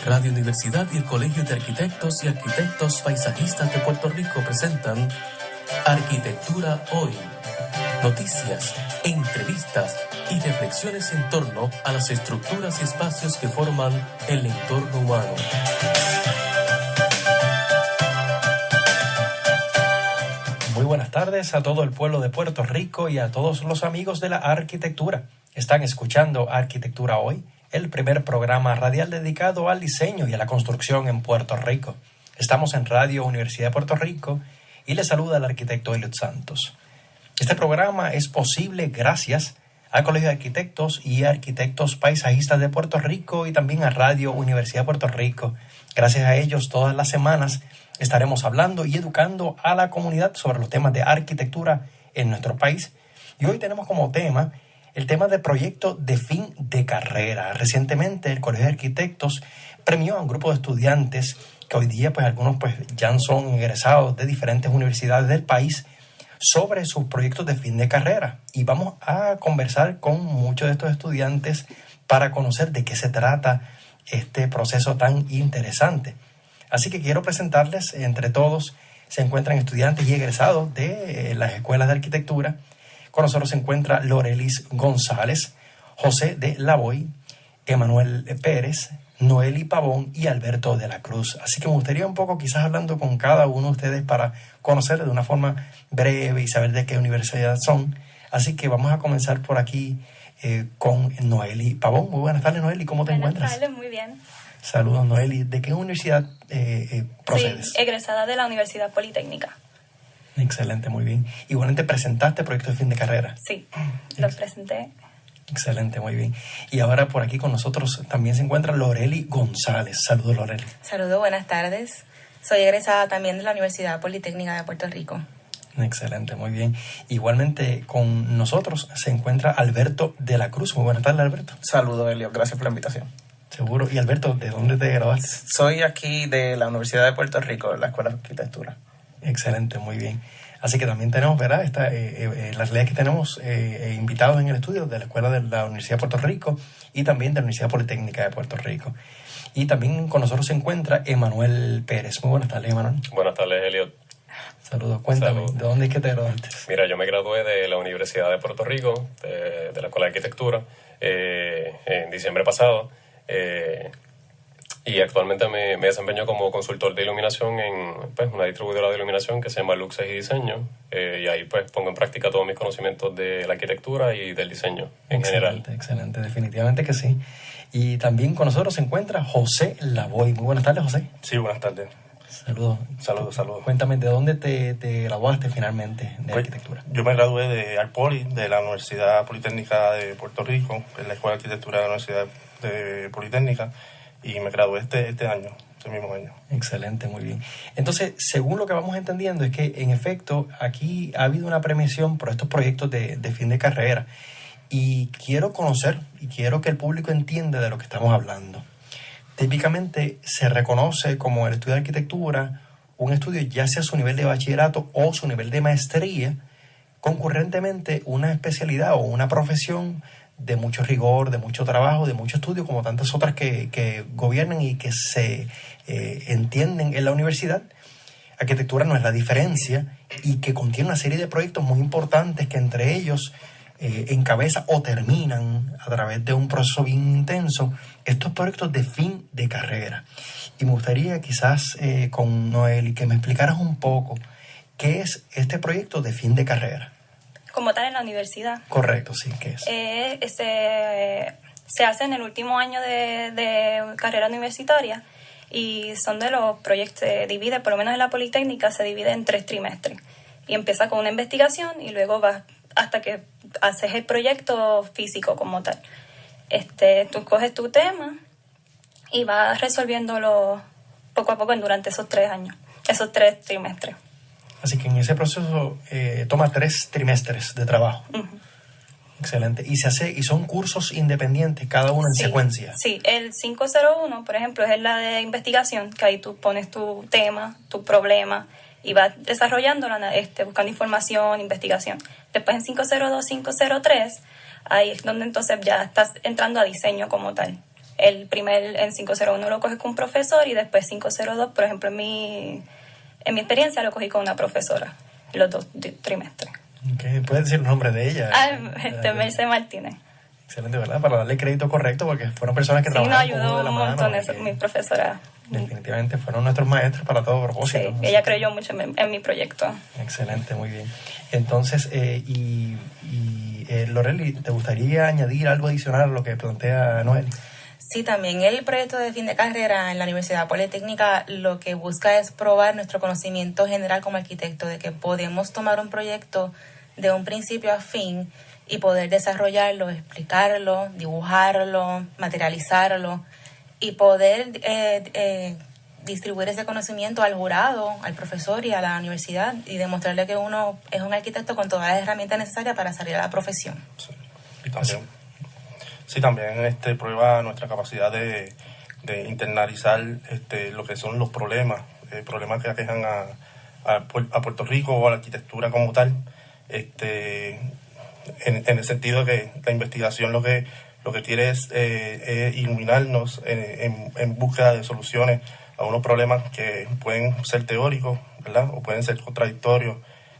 Radio Universidad y el Colegio de Arquitectos y Arquitectos Paisajistas de Puerto Rico presentan Arquitectura Hoy. Noticias, entrevistas y reflexiones en torno a las estructuras y espacios que forman el entorno humano. Muy buenas tardes a todo el pueblo de Puerto Rico y a todos los amigos de la arquitectura. Están escuchando Arquitectura Hoy, el primer programa radial dedicado al diseño y a la construcción en Puerto Rico. Estamos en Radio Universidad de Puerto Rico y les saluda el arquitecto Eliot Santos. Este programa es posible gracias al Colegio de Arquitectos y Arquitectos Paisajistas de Puerto Rico y también a Radio Universidad de Puerto Rico. Gracias a ellos, todas las semanas estaremos hablando y educando a la comunidad sobre los temas de arquitectura en nuestro país. Y hoy tenemos como tema el tema de proyecto de fin de carrera. Recientemente el Colegio de Arquitectos premió a un grupo de estudiantes que hoy día algunos ya son egresados de diferentes universidades del país sobre sus proyectos de fin de carrera. Y vamos a conversar con muchos de estos estudiantes para conocer de qué se trata este proceso tan interesante. Así que quiero presentarles, entre todos se encuentran estudiantes y egresados de las escuelas de arquitectura. Con nosotros se encuentra Lorelis González, José de Lavoy, Emanuel Pérez, Noeli Pavón y Alberto de la Cruz. Así que me gustaría un poco quizás hablando con cada uno de ustedes para conocer de una forma breve y saber de qué universidad son. Así que vamos a comenzar por aquí con Noeli Pavón. Muy buenas tardes, Noeli, ¿cómo te encuentras? Buenas tardes, muy bien. Saludos, Noeli. ¿De qué universidad procedes? Sí, egresada de la Universidad Politécnica. Excelente, muy bien. Igualmente presentaste proyecto de fin de carrera. Sí, lo presenté. Excelente, muy bien. Y ahora por aquí con nosotros también se encuentra Loreli González. Saludos, Loreli. Saludos, buenas tardes. Soy egresada también de la Universidad Politécnica de Puerto Rico. Excelente, muy bien. Igualmente con nosotros se encuentra Alberto de la Cruz. Muy buenas tardes, Alberto. Saludos, Elio. Gracias por la invitación. Seguro. Y Alberto, ¿de dónde te graduaste? Soy aquí de la Universidad de Puerto Rico, de la Escuela de Arquitectura. Excelente, muy bien. Así que también tenemos, ¿verdad? Las leyes que tenemos invitados en el estudio de la Escuela de la Universidad de Puerto Rico y también de la Universidad Politécnica de Puerto Rico. Y también con nosotros se encuentra Emanuel Pérez. Muy buenas tardes, Emanuel. Buenas tardes, Eliot. Saludos. Cuéntame, Saludos. ¿De dónde es que te graduaste? Mira, yo me gradué de la Universidad de Puerto Rico, de la Escuela de Arquitectura, en diciembre pasado. Y actualmente me desempeño como consultor de iluminación en una distribuidora de iluminación que se llama Luxes y Diseño. Y ahí pongo en práctica todos mis conocimientos de la arquitectura y del diseño en general. Excelente, definitivamente que sí. Y también con nosotros se encuentra José Lavoy. Muy buenas tardes, José. Sí, buenas tardes. Saludos. Saludos. Cuéntame, ¿de dónde te graduaste finalmente de arquitectura? Yo me gradué de Arpoli, de la Universidad Politécnica de Puerto Rico, en la Escuela de Arquitectura de la Universidad de Politécnica, y me gradué este año, este mismo año. Excelente, muy bien. Entonces, según lo que vamos entendiendo, es que en efecto aquí ha habido una premiación por estos proyectos de fin de carrera. Y quiero conocer y quiero que el público entienda de lo que estamos hablando. Típicamente se reconoce como el estudio de arquitectura un estudio ya sea su nivel de bachillerato o su nivel de maestría, concurrentemente una especialidad o una profesión de mucho rigor, de mucho trabajo, de mucho estudio, como tantas otras que gobiernan y que se entienden en la universidad. Arquitectura no es la diferencia y que contiene una serie de proyectos muy importantes que entre ellos encabeza o terminan a través de un proceso bien intenso estos proyectos de fin de carrera. Y me gustaría quizás con Noeli que me explicaras un poco qué es este proyecto de fin de carrera. Como tal en la universidad. Correcto, sí, ¿qué es? Se hace en el último año de carrera universitaria y son de los proyectos, se divide, por lo menos en la Politécnica, se divide en 3 trimestres. Y empieza con una investigación y luego vas hasta que haces el proyecto físico como tal. Tú coges tu tema y vas resolviéndolo poco a poco durante esos 3 años, esos 3 trimestres. Así que en ese proceso toma 3 trimestres de trabajo. Uh-huh. Excelente. Y son cursos independientes, cada uno en secuencia. Sí, el 501, por ejemplo, es la de investigación, que ahí tú pones tu tema, tu problema, y vas desarrollándola, buscando información, investigación. Después en 502, 503, ahí es donde entonces ya estás entrando a diseño como tal. en 501 lo coges con un profesor y después 502, por ejemplo, en mi experiencia lo cogí con una profesora los 2 trimestres. Okay. ¿Puedes decir el nombre de ella? Mercedes Martínez. Excelente, ¿verdad? Para darle crédito correcto, porque fueron personas que trabajaron nos ayudó de la un mano. montón, mi profesora. Definitivamente fueron nuestros maestros para todo propósito. Sí, ella creyó mucho en mi proyecto. Excelente, muy bien. Entonces, Loreli, ¿te gustaría añadir algo adicional a lo que plantea Noel? Sí, también el proyecto de fin de carrera en la Universidad Politécnica lo que busca es probar nuestro conocimiento general como arquitecto, de que podemos tomar un proyecto de un principio a fin y poder desarrollarlo, explicarlo, dibujarlo, materializarlo y poder distribuir ese conocimiento al jurado, al profesor y a la universidad y demostrarle que uno es un arquitecto con todas las herramientas necesarias para salir a la profesión. Sí, y también prueba nuestra capacidad de internalizar lo que son los problemas que aquejan a Puerto Rico o a la arquitectura como tal, en el sentido de que la investigación lo que quiere es iluminarnos en búsqueda de soluciones a unos problemas que pueden ser teóricos, ¿verdad? O pueden ser contradictorios,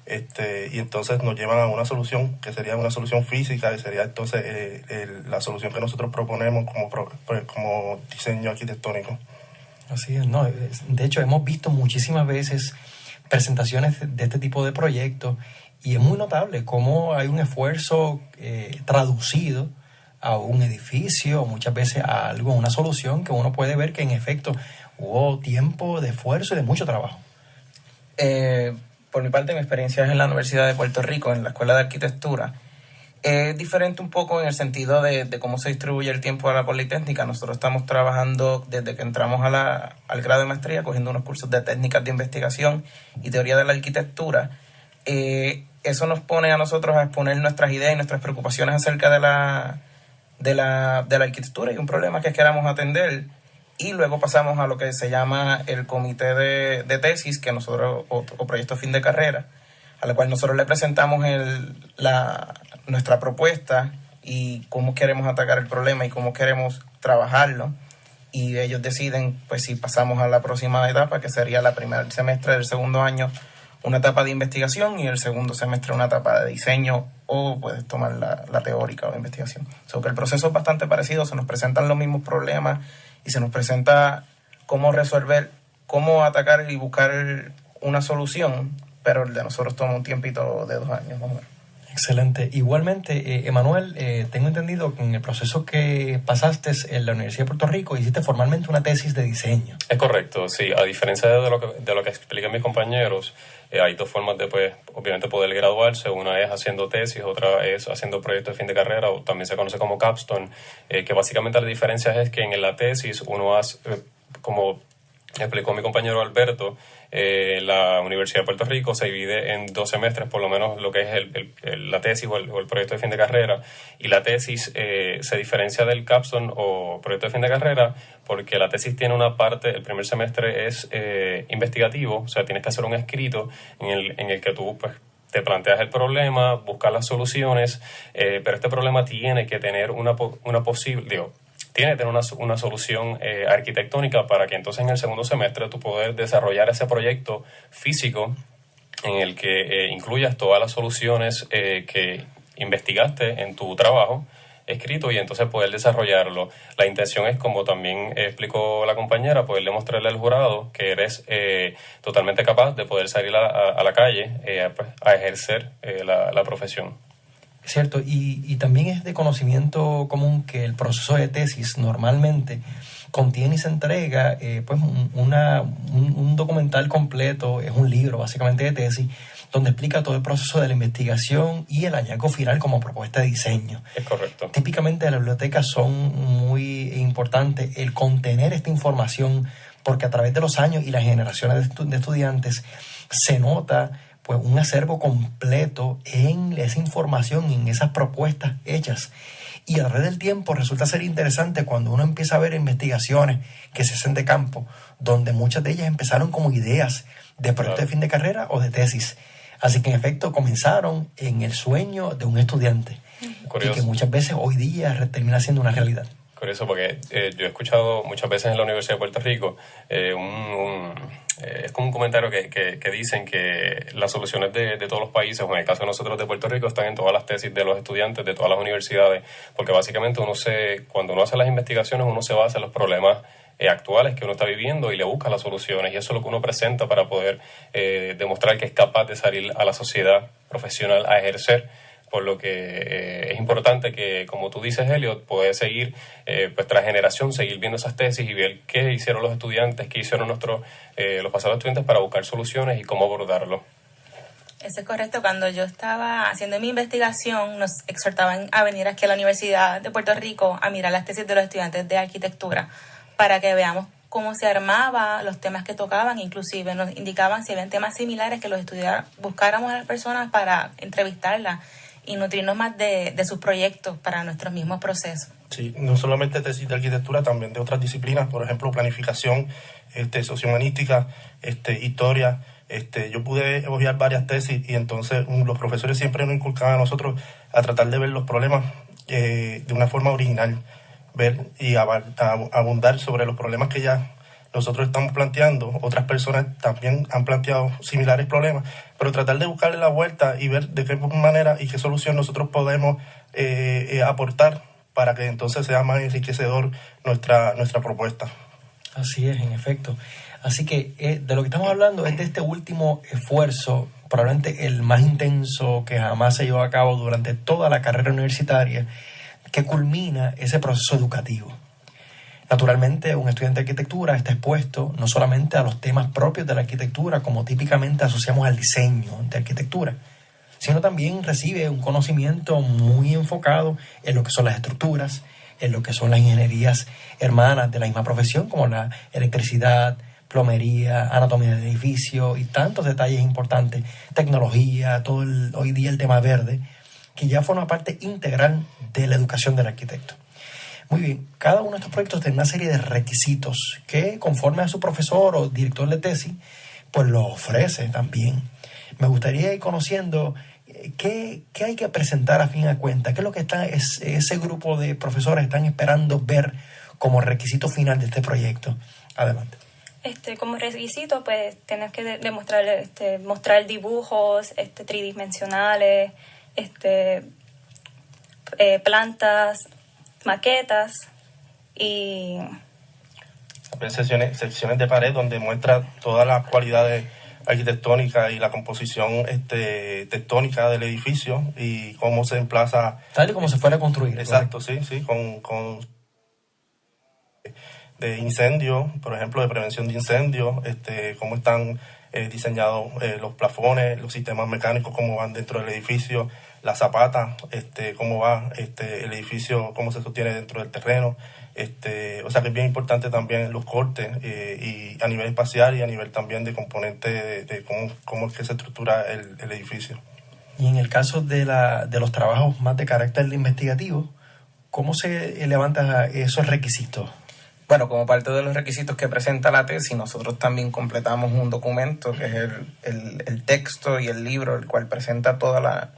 y entonces nos llevan a una solución que sería una solución física y sería entonces la solución que nosotros proponemos como diseño arquitectónico. Así es, ¿no? De hecho, hemos visto muchísimas veces presentaciones de este tipo de proyectos y es muy notable cómo hay un esfuerzo traducido a un edificio, muchas veces a algo, una solución que uno puede ver que en efecto hubo tiempo de esfuerzo y de mucho trabajo. Por mi parte, mi experiencia es en la Universidad de Puerto Rico, en la Escuela de Arquitectura. Es diferente un poco en el sentido de cómo se distribuye el tiempo a la Politécnica. Nosotros estamos trabajando desde que entramos al grado de maestría, cogiendo unos cursos de técnicas de investigación y teoría de la arquitectura. Eso nos pone a nosotros a exponer nuestras ideas y nuestras preocupaciones acerca de la arquitectura y un problema que queramos atender. Y luego pasamos a lo que se llama el comité de tesis, que nosotros, o proyecto fin de carrera, a la cual nosotros le presentamos nuestra propuesta y cómo queremos atacar el problema y cómo queremos trabajarlo. Y ellos deciden, pues, si pasamos a la próxima etapa, que sería el primer semestre del segundo año, una etapa de investigación, y el segundo semestre una etapa de diseño, o puedes tomar la teórica o de investigación. Que el proceso es bastante parecido, se nos presentan los mismos problemas y se nos presenta cómo resolver, cómo atacar y buscar una solución, pero el de nosotros toma un tiempito de 2 años más o menos. Excelente. Igualmente, Emanuel, tengo entendido que en el proceso que pasaste en la Universidad de Puerto Rico hiciste formalmente una tesis de diseño. Es correcto, sí. A diferencia de lo que explican mis compañeros, hay 2 formas de, pues, obviamente, poder graduarse. Una es haciendo tesis, otra es haciendo proyectos de fin de carrera, o también se conoce como capstone, que básicamente la diferencia es que en la tesis uno hace, como explicó mi compañero Alberto, la Universidad de Puerto Rico se divide en 2 semestres, por lo menos lo que es la tesis o el proyecto de fin de carrera, y la tesis se diferencia del capstone o proyecto de fin de carrera porque la tesis tiene una parte, el primer semestre es investigativo, o sea, tienes que hacer un escrito en el que tú, pues, te planteas el problema, buscas las soluciones, pero este problema tiene que tener tiene que tener una solución arquitectónica para que entonces en el segundo semestre tú puedas desarrollar ese proyecto físico en el que incluyas todas las soluciones que investigaste en tu trabajo escrito y entonces poder desarrollarlo. La intención es, como también explicó la compañera, poder demostrarle al jurado que eres totalmente capaz de poder salir a la calle pues, a ejercer la profesión. Cierto, y también es de conocimiento común que el proceso de tesis normalmente contiene y se entrega pues un documental completo, es un libro básicamente de tesis, donde explica todo el proceso de la investigación y el hallazgo final como propuesta de diseño. Es correcto. Típicamente las bibliotecas son muy importantes el contener esta información, porque a través de los años y las generaciones de estudiantes se nota pues un acervo completo en esa información, en esas propuestas hechas. Y a través del tiempo resulta ser interesante cuando uno empieza a ver investigaciones que se hacen de campo, donde muchas de ellas empezaron como ideas de proyecto de fin de carrera o de tesis. Así que en efecto comenzaron en el sueño de un estudiante. Curioso. Y que muchas veces hoy día termina siendo una realidad. Curioso porque yo he escuchado muchas veces en la Universidad de Puerto Rico es como un comentario que dicen que las soluciones de todos los países, o en el caso de nosotros de Puerto Rico, están en todas las tesis de los estudiantes de todas las universidades, porque básicamente cuando uno hace las investigaciones, uno se basa en los problemas actuales que uno está viviendo y le busca las soluciones, y eso es lo que uno presenta para poder demostrar que es capaz de salir a la sociedad profesional a ejercer. Por lo que es importante que, como tú dices, Elliot, puedes seguir, pues tras generación, seguir viendo esas tesis y ver qué hicieron los estudiantes, qué hicieron los pasados estudiantes para buscar soluciones y cómo abordarlo. Eso es correcto. Cuando yo estaba haciendo mi investigación, nos exhortaban a venir aquí a la Universidad de Puerto Rico a mirar las tesis de los estudiantes de arquitectura para que veamos cómo se armaba, los temas que tocaban, inclusive nos indicaban si habían temas similares que los estudiara, buscáramos a las personas para entrevistarlas y nutrirnos más de sus proyectos para nuestros mismos procesos. Sí, no solamente tesis de arquitectura, también de otras disciplinas, por ejemplo, planificación, sociohumanística, historia. Yo pude hojear varias tesis y entonces los profesores siempre nos inculcaban a nosotros a tratar de ver los problemas de una forma original, ver y abundar sobre los problemas que ya nosotros estamos planteando. Otras personas también han planteado similares problemas, pero tratar de buscarle la vuelta y ver de qué manera y qué solución nosotros podemos aportar para que entonces sea más enriquecedor nuestra propuesta. Así es, en efecto. Así que de lo que estamos hablando es de este último esfuerzo, probablemente el más intenso que jamás se llevó a cabo durante toda la carrera universitaria, que culmina ese proceso educativo. Naturalmente, un estudiante de arquitectura está expuesto no solamente a los temas propios de la arquitectura, como típicamente asociamos al diseño de arquitectura, sino también recibe un conocimiento muy enfocado en lo que son las estructuras, en lo que son las ingenierías hermanas de la misma profesión, como la electricidad, plomería, anatomía del edificio y tantos detalles importantes, tecnología, hoy día el tema verde, que ya forma parte integral de la educación del arquitecto. Muy bien, cada uno de estos proyectos tiene una serie de requisitos que, conforme a su profesor o director de tesis, pues lo ofrece también. Me gustaría ir conociendo qué hay que presentar a fin de cuentas, qué es lo que ese grupo de profesores están esperando ver como requisito final de este proyecto. Adelante. Como requisito, pues tienes que demostrar, mostrar dibujos tridimensionales, plantas, maquetas y secciones de pared donde muestra todas las cualidades arquitectónicas y la composición tectónica del edificio y cómo se emplaza tal y como se fuera a construir. Exacto, sí, con de incendio, por ejemplo, de prevención de incendios, cómo están diseñados los plafones, los sistemas mecánicos, cómo van dentro del edificio, la zapata, cómo va el edificio, cómo se sostiene dentro del terreno. O sea que es bien importante también los cortes y a nivel espacial y a nivel también de componentes de cómo es que se estructura el edificio. Y en el caso de los trabajos más de carácter investigativo, ¿cómo se levantan esos requisitos? Bueno, como parte de los requisitos que presenta la tesis, nosotros también completamos un documento que es el texto y el libro, el cual presenta todas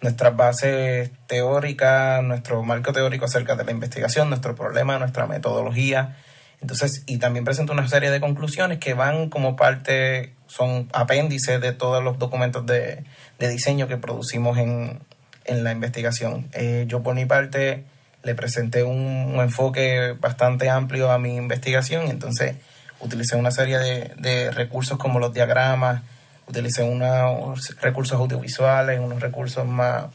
nuestras bases teóricas, nuestro marco teórico acerca de la investigación, nuestro problema, nuestra metodología. Entonces, y también presenta una serie de conclusiones que van como parte, son apéndices de todos los documentos de diseño que producimos en la investigación. Yo por mi parte le presenté un enfoque bastante amplio a mi investigación, entonces utilicé una serie de recursos como los diagramas, utilicé unos recursos audiovisuales, unos recursos más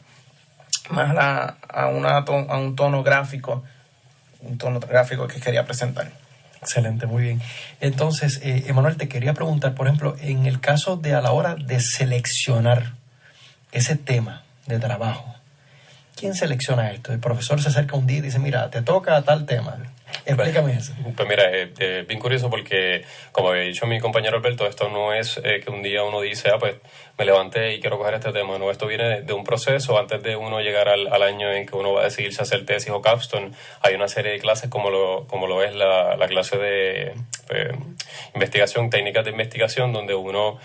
a un tono gráfico, que quería presentar. Excelente, muy bien. Entonces, Emanuel, te quería preguntar, por ejemplo, en el caso de a la hora de seleccionar ese tema de trabajo, ¿quién selecciona esto? El profesor se acerca un día y dice, mira, te toca tal tema. Explícame eso. Pues mira, bien curioso porque, como había dicho mi compañero Alberto, esto no es que un día uno dice, pues me levanté y quiero coger este tema. No, esto viene de un proceso. Antes de uno llegar al año en que uno va a decidirse hacer tesis o capstone, hay una serie de clases como lo es la clase de investigación, técnicas de investigación, donde uno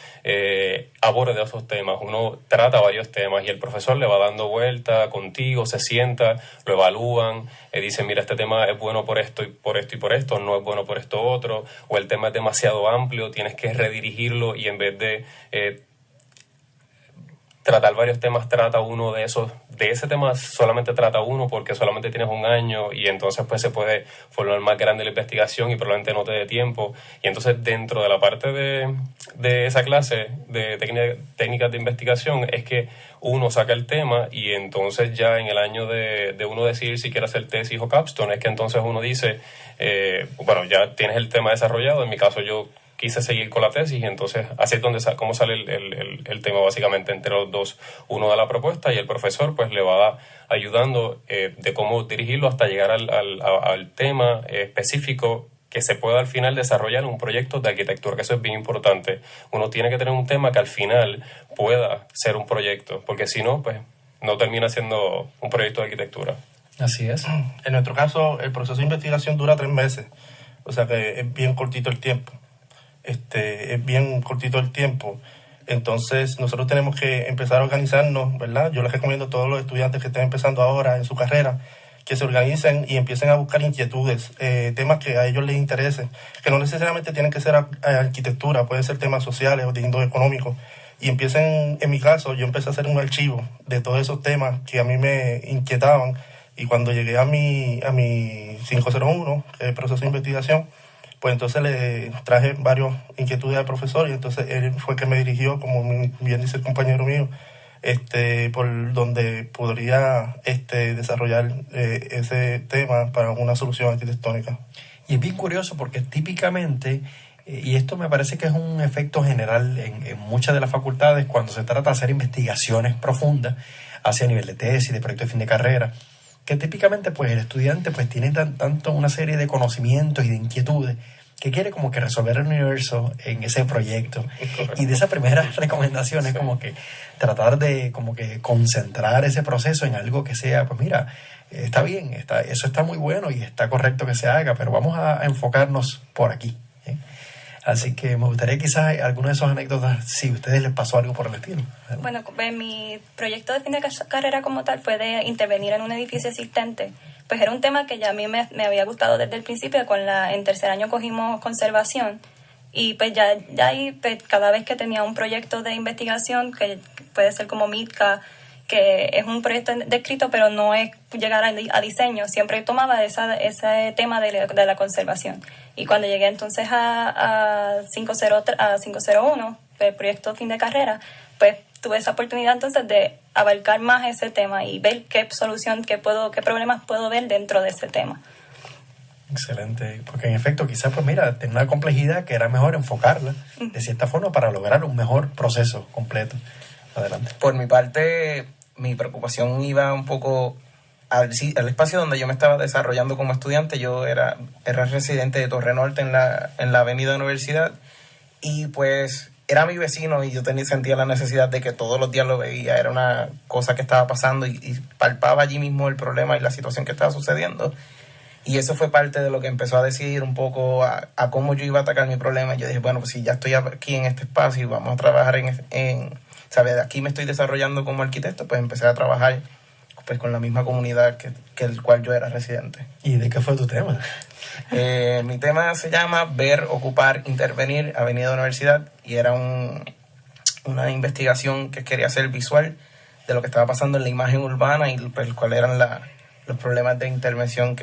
aborda esos temas, uno trata varios temas y el profesor le va dando vuelta contigo, se sienta, lo evalúan, dice, mira, este tema es bueno por esto y por esto y por esto, no es bueno por esto otro, o el tema es demasiado amplio, tienes que redirigirlo y en vez de tratar varios temas, trata uno de esos, de ese tema solamente trata uno porque solamente tienes un año y entonces pues se puede formar más grande la investigación y probablemente no te dé tiempo. Y entonces dentro de la parte de esa clase de técnicas de investigación es que uno saca el tema y entonces ya en el año de uno decidir si quiere hacer tesis o capstone es que entonces uno dice, bueno, ya tienes el tema desarrollado, en mi caso yo quise seguir con la tesis y entonces así es donde cómo sale el tema básicamente entre los dos, uno da la propuesta y el profesor pues le va ayudando de cómo dirigirlo hasta llegar al tema específico que se pueda al final desarrollar un proyecto de arquitectura, que eso es bien importante. Uno tiene que tener un tema que al final pueda ser un proyecto, porque si no, pues no termina siendo un proyecto de arquitectura. Así es. En nuestro caso, el proceso de investigación dura 3 meses, o sea que es bien cortito el tiempo. Es bien cortito el tiempo. Entonces nosotros tenemos que empezar a organizarnos, ¿verdad? Yo les recomiendo a todos los estudiantes que estén empezando ahora en su carrera que se organicen y empiecen a buscar inquietudes, temas que a ellos les interesen, que no necesariamente tienen que ser arquitectura, pueden ser temas sociales o de índole económico, y empiecen, en mi caso, yo empecé a hacer un archivo de todos esos temas que a mí me inquietaban, y cuando llegué a mi 501, que es el proceso de investigación, pues entonces le traje varias inquietudes al profesor y entonces él fue que me dirigió, como bien dice el compañero mío, por donde podría desarrollar ese tema para una solución arquitectónica. Y es bien curioso porque típicamente, y esto me parece que es un efecto general en muchas de las facultades cuando se trata de hacer investigaciones profundas hacia nivel de tesis, de proyecto de fin de carrera, que típicamente pues el estudiante pues tiene tanto una serie de conocimientos y de inquietudes que quiere como que resolver el universo en ese proyecto. Y de esa primera recomendación es como que tratar de como que concentrar ese proceso en algo que sea, pues mira, está bien, eso está muy bueno y está correcto que se haga, pero vamos a enfocarnos por aquí. Así que me gustaría quizás alguna de esas anécdotas, si a ustedes les pasó algo por el estilo. Bueno, mi proyecto de fin de carrera como tal fue de intervenir en un edificio existente. Pues era un tema que ya a mí me había gustado desde el principio. En tercer año cogimos conservación y pues ya ahí pues, cada vez que tenía un proyecto de investigación, que puede ser como MITCA, que es un proyecto descrito pero no es llegar a diseño, siempre tomaba ese tema de la conservación. Y cuando llegué entonces a 501, el proyecto fin de carrera, pues tuve esa oportunidad entonces de abarcar más ese tema y ver qué solución, qué problemas puedo ver dentro de ese tema. Excelente, porque en efecto quizás pues mira, tenía una complejidad que era mejor enfocarla de cierta forma para lograr un mejor proceso completo. Adelante. Por mi parte, mi preocupación iba un poco al espacio donde yo me estaba desarrollando como estudiante. Yo era residente de Torre Norte en la Avenida Universidad y pues era mi vecino y yo sentía la necesidad de que todos los días lo veía. Era una cosa que estaba pasando y palpaba allí mismo el problema y la situación que estaba sucediendo. Y eso fue parte de lo que empezó a decidir un poco a cómo yo iba a atacar mi problema. Yo dije, bueno, pues si ya estoy aquí en este espacio y vamos a trabajar ¿sabes? Aquí me estoy desarrollando como arquitecto, pues empecé a trabajar pues con la misma comunidad que el cual yo era residente. ¿Y de qué fue tu tema? Mi tema se llama Ver, Ocupar, Intervenir, Avenida Universidad, y era una investigación que quería hacer visual de lo que estaba pasando en la imagen urbana y pues, cuáles eran los problemas de intervención,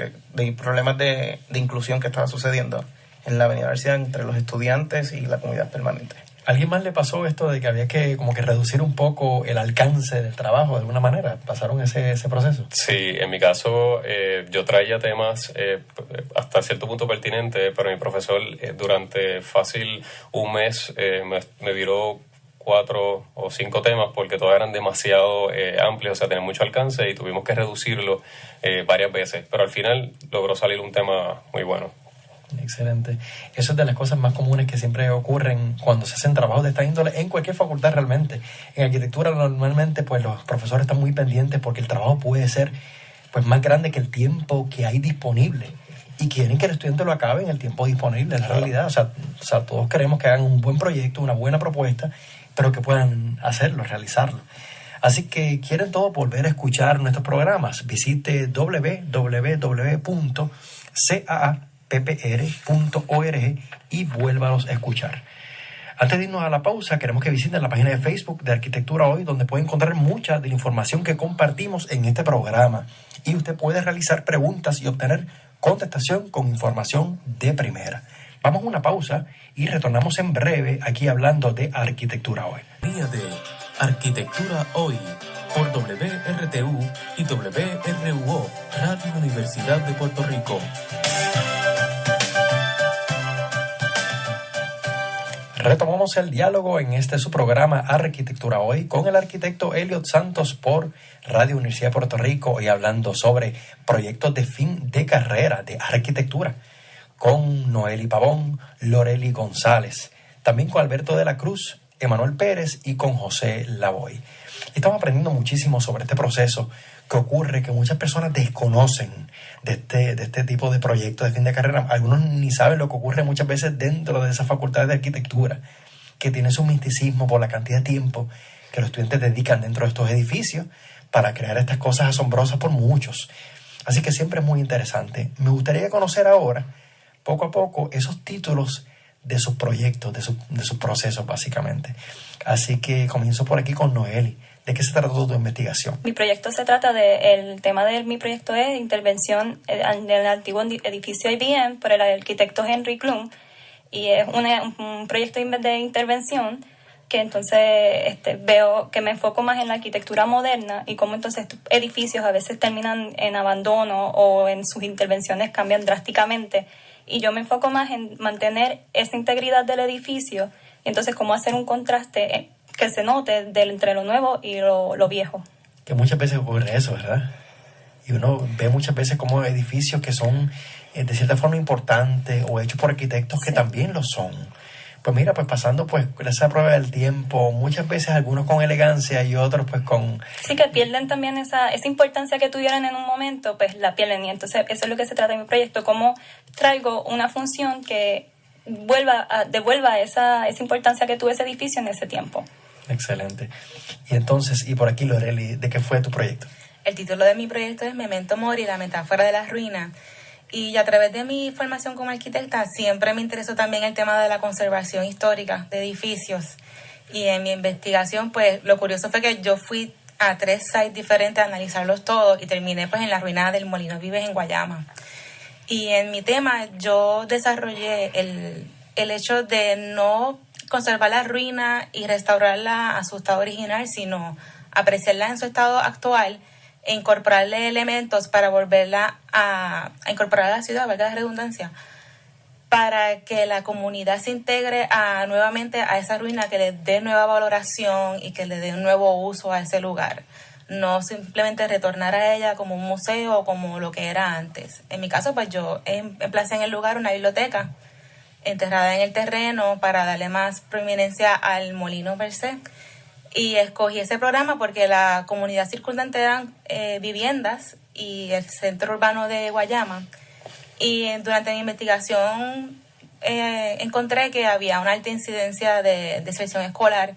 problemas de inclusión que estaba sucediendo en la Avenida Universidad entre los estudiantes y la comunidad permanente. ¿A alguien más le pasó esto de que había que como que reducir un poco el alcance del trabajo de alguna manera? ¿Pasaron ese proceso? Sí, en mi caso yo traía temas hasta cierto punto pertinentes, pero mi profesor durante fácil un mes me viró 4 o 5 temas porque todos eran demasiado amplios, o sea, tenían mucho alcance y tuvimos que reducirlo varias veces, pero al final logró salir un tema muy bueno. Excelente. Eso es de las cosas más comunes que siempre ocurren cuando se hacen trabajos de esta índole en cualquier facultad realmente. En arquitectura normalmente pues los profesores están muy pendientes porque el trabajo puede ser pues más grande que el tiempo que hay disponible. y quieren que el estudiante lo acabe en el tiempo disponible, en la realidad. O sea, todos queremos que hagan un buen proyecto, una buena propuesta, pero que puedan hacerlo, realizarlo. Así que quieren todos volver a escuchar nuestros programas. Visite www.caappr.org y vuélvalos a escuchar. Antes de irnos a la pausa, queremos que visiten la página de Facebook de Arquitectura Hoy, donde pueden encontrar mucha de la información que compartimos en este programa. Y usted puede realizar preguntas y obtener contestación con información de primera. Vamos a una pausa y retornamos en breve aquí hablando de Arquitectura Hoy. Día de Arquitectura Hoy por WRTU y WRUO, Radio Universidad de Puerto Rico. Retomamos el diálogo en su programa Arquitectura Hoy con el arquitecto Elliot Santos por Radio Universidad de Puerto Rico y hablando sobre proyectos de fin de carrera de arquitectura con Noeli Pavón, Loreli González, también con Alberto de la Cruz, Emanuel Pérez y con José Lavoy. Estamos aprendiendo muchísimo sobre este proceso que ocurre, que muchas personas desconocen de este tipo de proyectos de fin de carrera. Algunos ni saben lo que ocurre muchas veces dentro de esas facultades de arquitectura, que tienen su misticismo por la cantidad de tiempo que los estudiantes dedican dentro de estos edificios para crear estas cosas asombrosas por muchos. Así que siempre es muy interesante. Me gustaría conocer ahora, poco a poco, esos títulos de sus proyectos, de sus procesos, básicamente. Así que comienzo por aquí con Noeli. ¿De qué se trató tu investigación? Mi proyecto se trata el tema de mi proyecto es intervención en el antiguo edificio IBM por el arquitecto Henry Klum, y es un proyecto de intervención que entonces veo que me enfoco más en la arquitectura moderna y cómo entonces estos edificios a veces terminan en abandono o en sus intervenciones cambian drásticamente, y yo me enfoco más en mantener esa integridad del edificio y entonces cómo hacer un contraste que se note entre lo nuevo y lo viejo. Que muchas veces ocurre eso, ¿verdad? Y uno ve muchas veces como edificios que son de cierta forma importantes o hechos por arquitectos que también lo son. Pues mira, pues pasando pues esa prueba del tiempo, muchas veces algunos con elegancia y otros pues con... Sí, que pierden también esa importancia que tuvieron en un momento, pues la pierden. Y entonces eso es lo que se trata de mi proyecto, cómo traigo una función que devuelva esa importancia que tuvo ese edificio en ese tiempo. Excelente. Y entonces, y por aquí Loreli, ¿de qué fue tu proyecto? El título de mi proyecto es Memento Mori, la metáfora de las ruinas. Y a través de mi formación como arquitecta siempre me interesó también el tema de la conservación histórica de edificios. Y en mi investigación, pues lo curioso fue que yo fui a 3 sites diferentes a analizarlos todos y terminé pues en la ruina del Molino Vives en Guayama. Y en mi tema yo desarrollé el hecho de no conservar la ruina y restaurarla a su estado original, sino apreciarla en su estado actual e incorporarle elementos para volverla a incorporar a la ciudad, valga la redundancia, para que la comunidad se integre nuevamente a esa ruina, que le dé nueva valoración y que le dé un nuevo uso a ese lugar. No simplemente retornar a ella como un museo o como lo que era antes. En mi caso, pues yo emplacé en el lugar una biblioteca enterrada en el terreno para darle más prominencia al molino per se. Y escogí ese programa porque la comunidad circundante eran viviendas y el centro urbano de Guayama. Y durante mi investigación encontré que había una alta incidencia de deserción escolar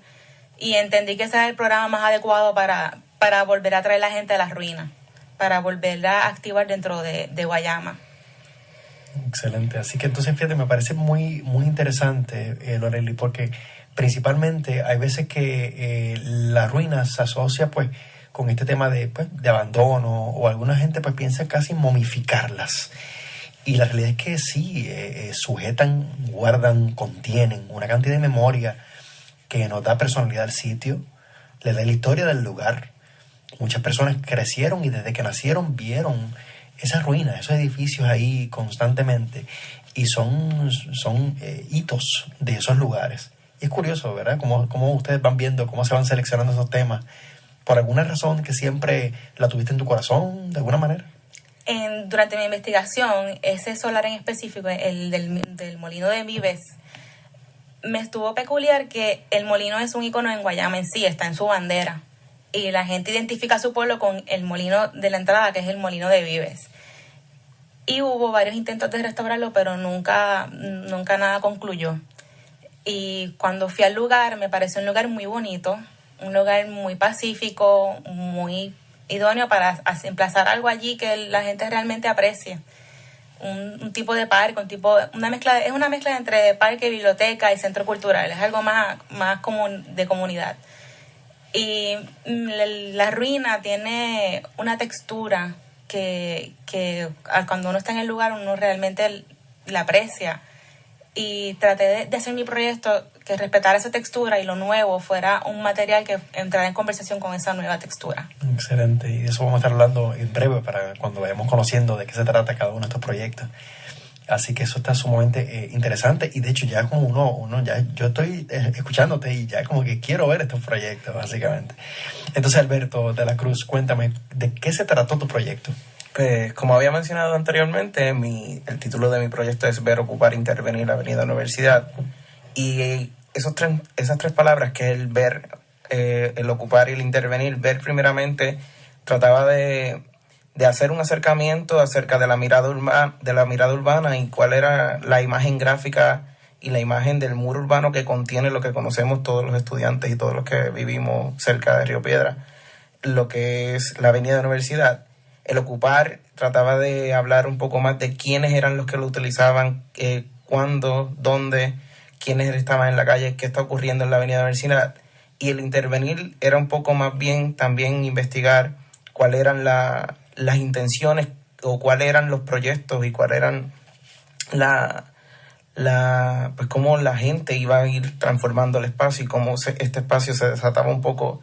y entendí que ese era el programa más adecuado para volver a traer a la gente a las ruinas, para volverla a activar dentro de Guayama. Excelente. Así que entonces, fíjate, me parece muy, muy interesante, Loreli, porque principalmente hay veces que la ruina se asocia pues con este tema de abandono, o alguna gente pues piensa casi en momificarlas. Y la realidad es que sí, sujetan, guardan, contienen una cantidad de memoria que nos da personalidad al sitio, le da la historia del lugar. Muchas personas crecieron y desde que nacieron vieron esas ruinas, esos edificios ahí constantemente, y son hitos de esos lugares. Y es curioso, ¿verdad? Cómo ustedes van viendo, cómo se van seleccionando esos temas. ¿Por alguna razón que siempre la tuviste en tu corazón, de alguna manera? Durante mi investigación, ese solar en específico, el del Molino de Vives, me estuvo peculiar que el molino es un icono en Guayama en sí, está en su bandera. Y la gente identifica a su pueblo con el molino de la entrada, que es el Molino de Vives. Y hubo varios intentos de restaurarlo, pero nunca nada concluyó. Y cuando fui al lugar, me pareció un lugar muy bonito, un lugar muy pacífico, muy idóneo para emplazar algo allí que la gente realmente aprecie. Un tipo de parque, es una mezcla entre parque, biblioteca y centro cultural. Es algo más de comunidad. Y la ruina tiene una textura que cuando uno está en el lugar uno realmente la aprecia. Y traté de hacer mi proyecto que respetara esa textura y lo nuevo fuera un material que entrara en conversación con esa nueva textura. Excelente, y de eso vamos a estar hablando en breve para cuando vayamos conociendo de qué se trata cada uno de estos proyectos. Así que eso está sumamente interesante, y de hecho ya como uno ya yo estoy escuchándote y ya como que quiero ver estos proyectos básicamente. Entonces, Alberto de la Cruz, cuéntame, ¿de qué se trató tu proyecto? Pues, como había mencionado anteriormente, el título de mi proyecto es Ver, Ocupar, Intervenir la Avenida Universidad. Y esas tres palabras, que es el ver, el ocupar y el intervenir. Ver, primeramente, trataba de hacer un acercamiento acerca de la mirada urbana y cuál era la imagen gráfica y la imagen del muro urbano que contiene lo que conocemos todos los estudiantes y todos los que vivimos cerca de Río Piedra, lo que es la Avenida Universidad. El ocupar trataba de hablar un poco más de quiénes eran los que lo utilizaban, cuándo, dónde, quiénes estaban en la calle, qué está ocurriendo en la Avenida Universidad. Y el intervenir era un poco más bien también investigar cuáles eran las intenciones o cuáles eran los proyectos y cuáles eran pues cómo la gente iba a ir transformando el espacio y cómo este espacio se desataba un poco,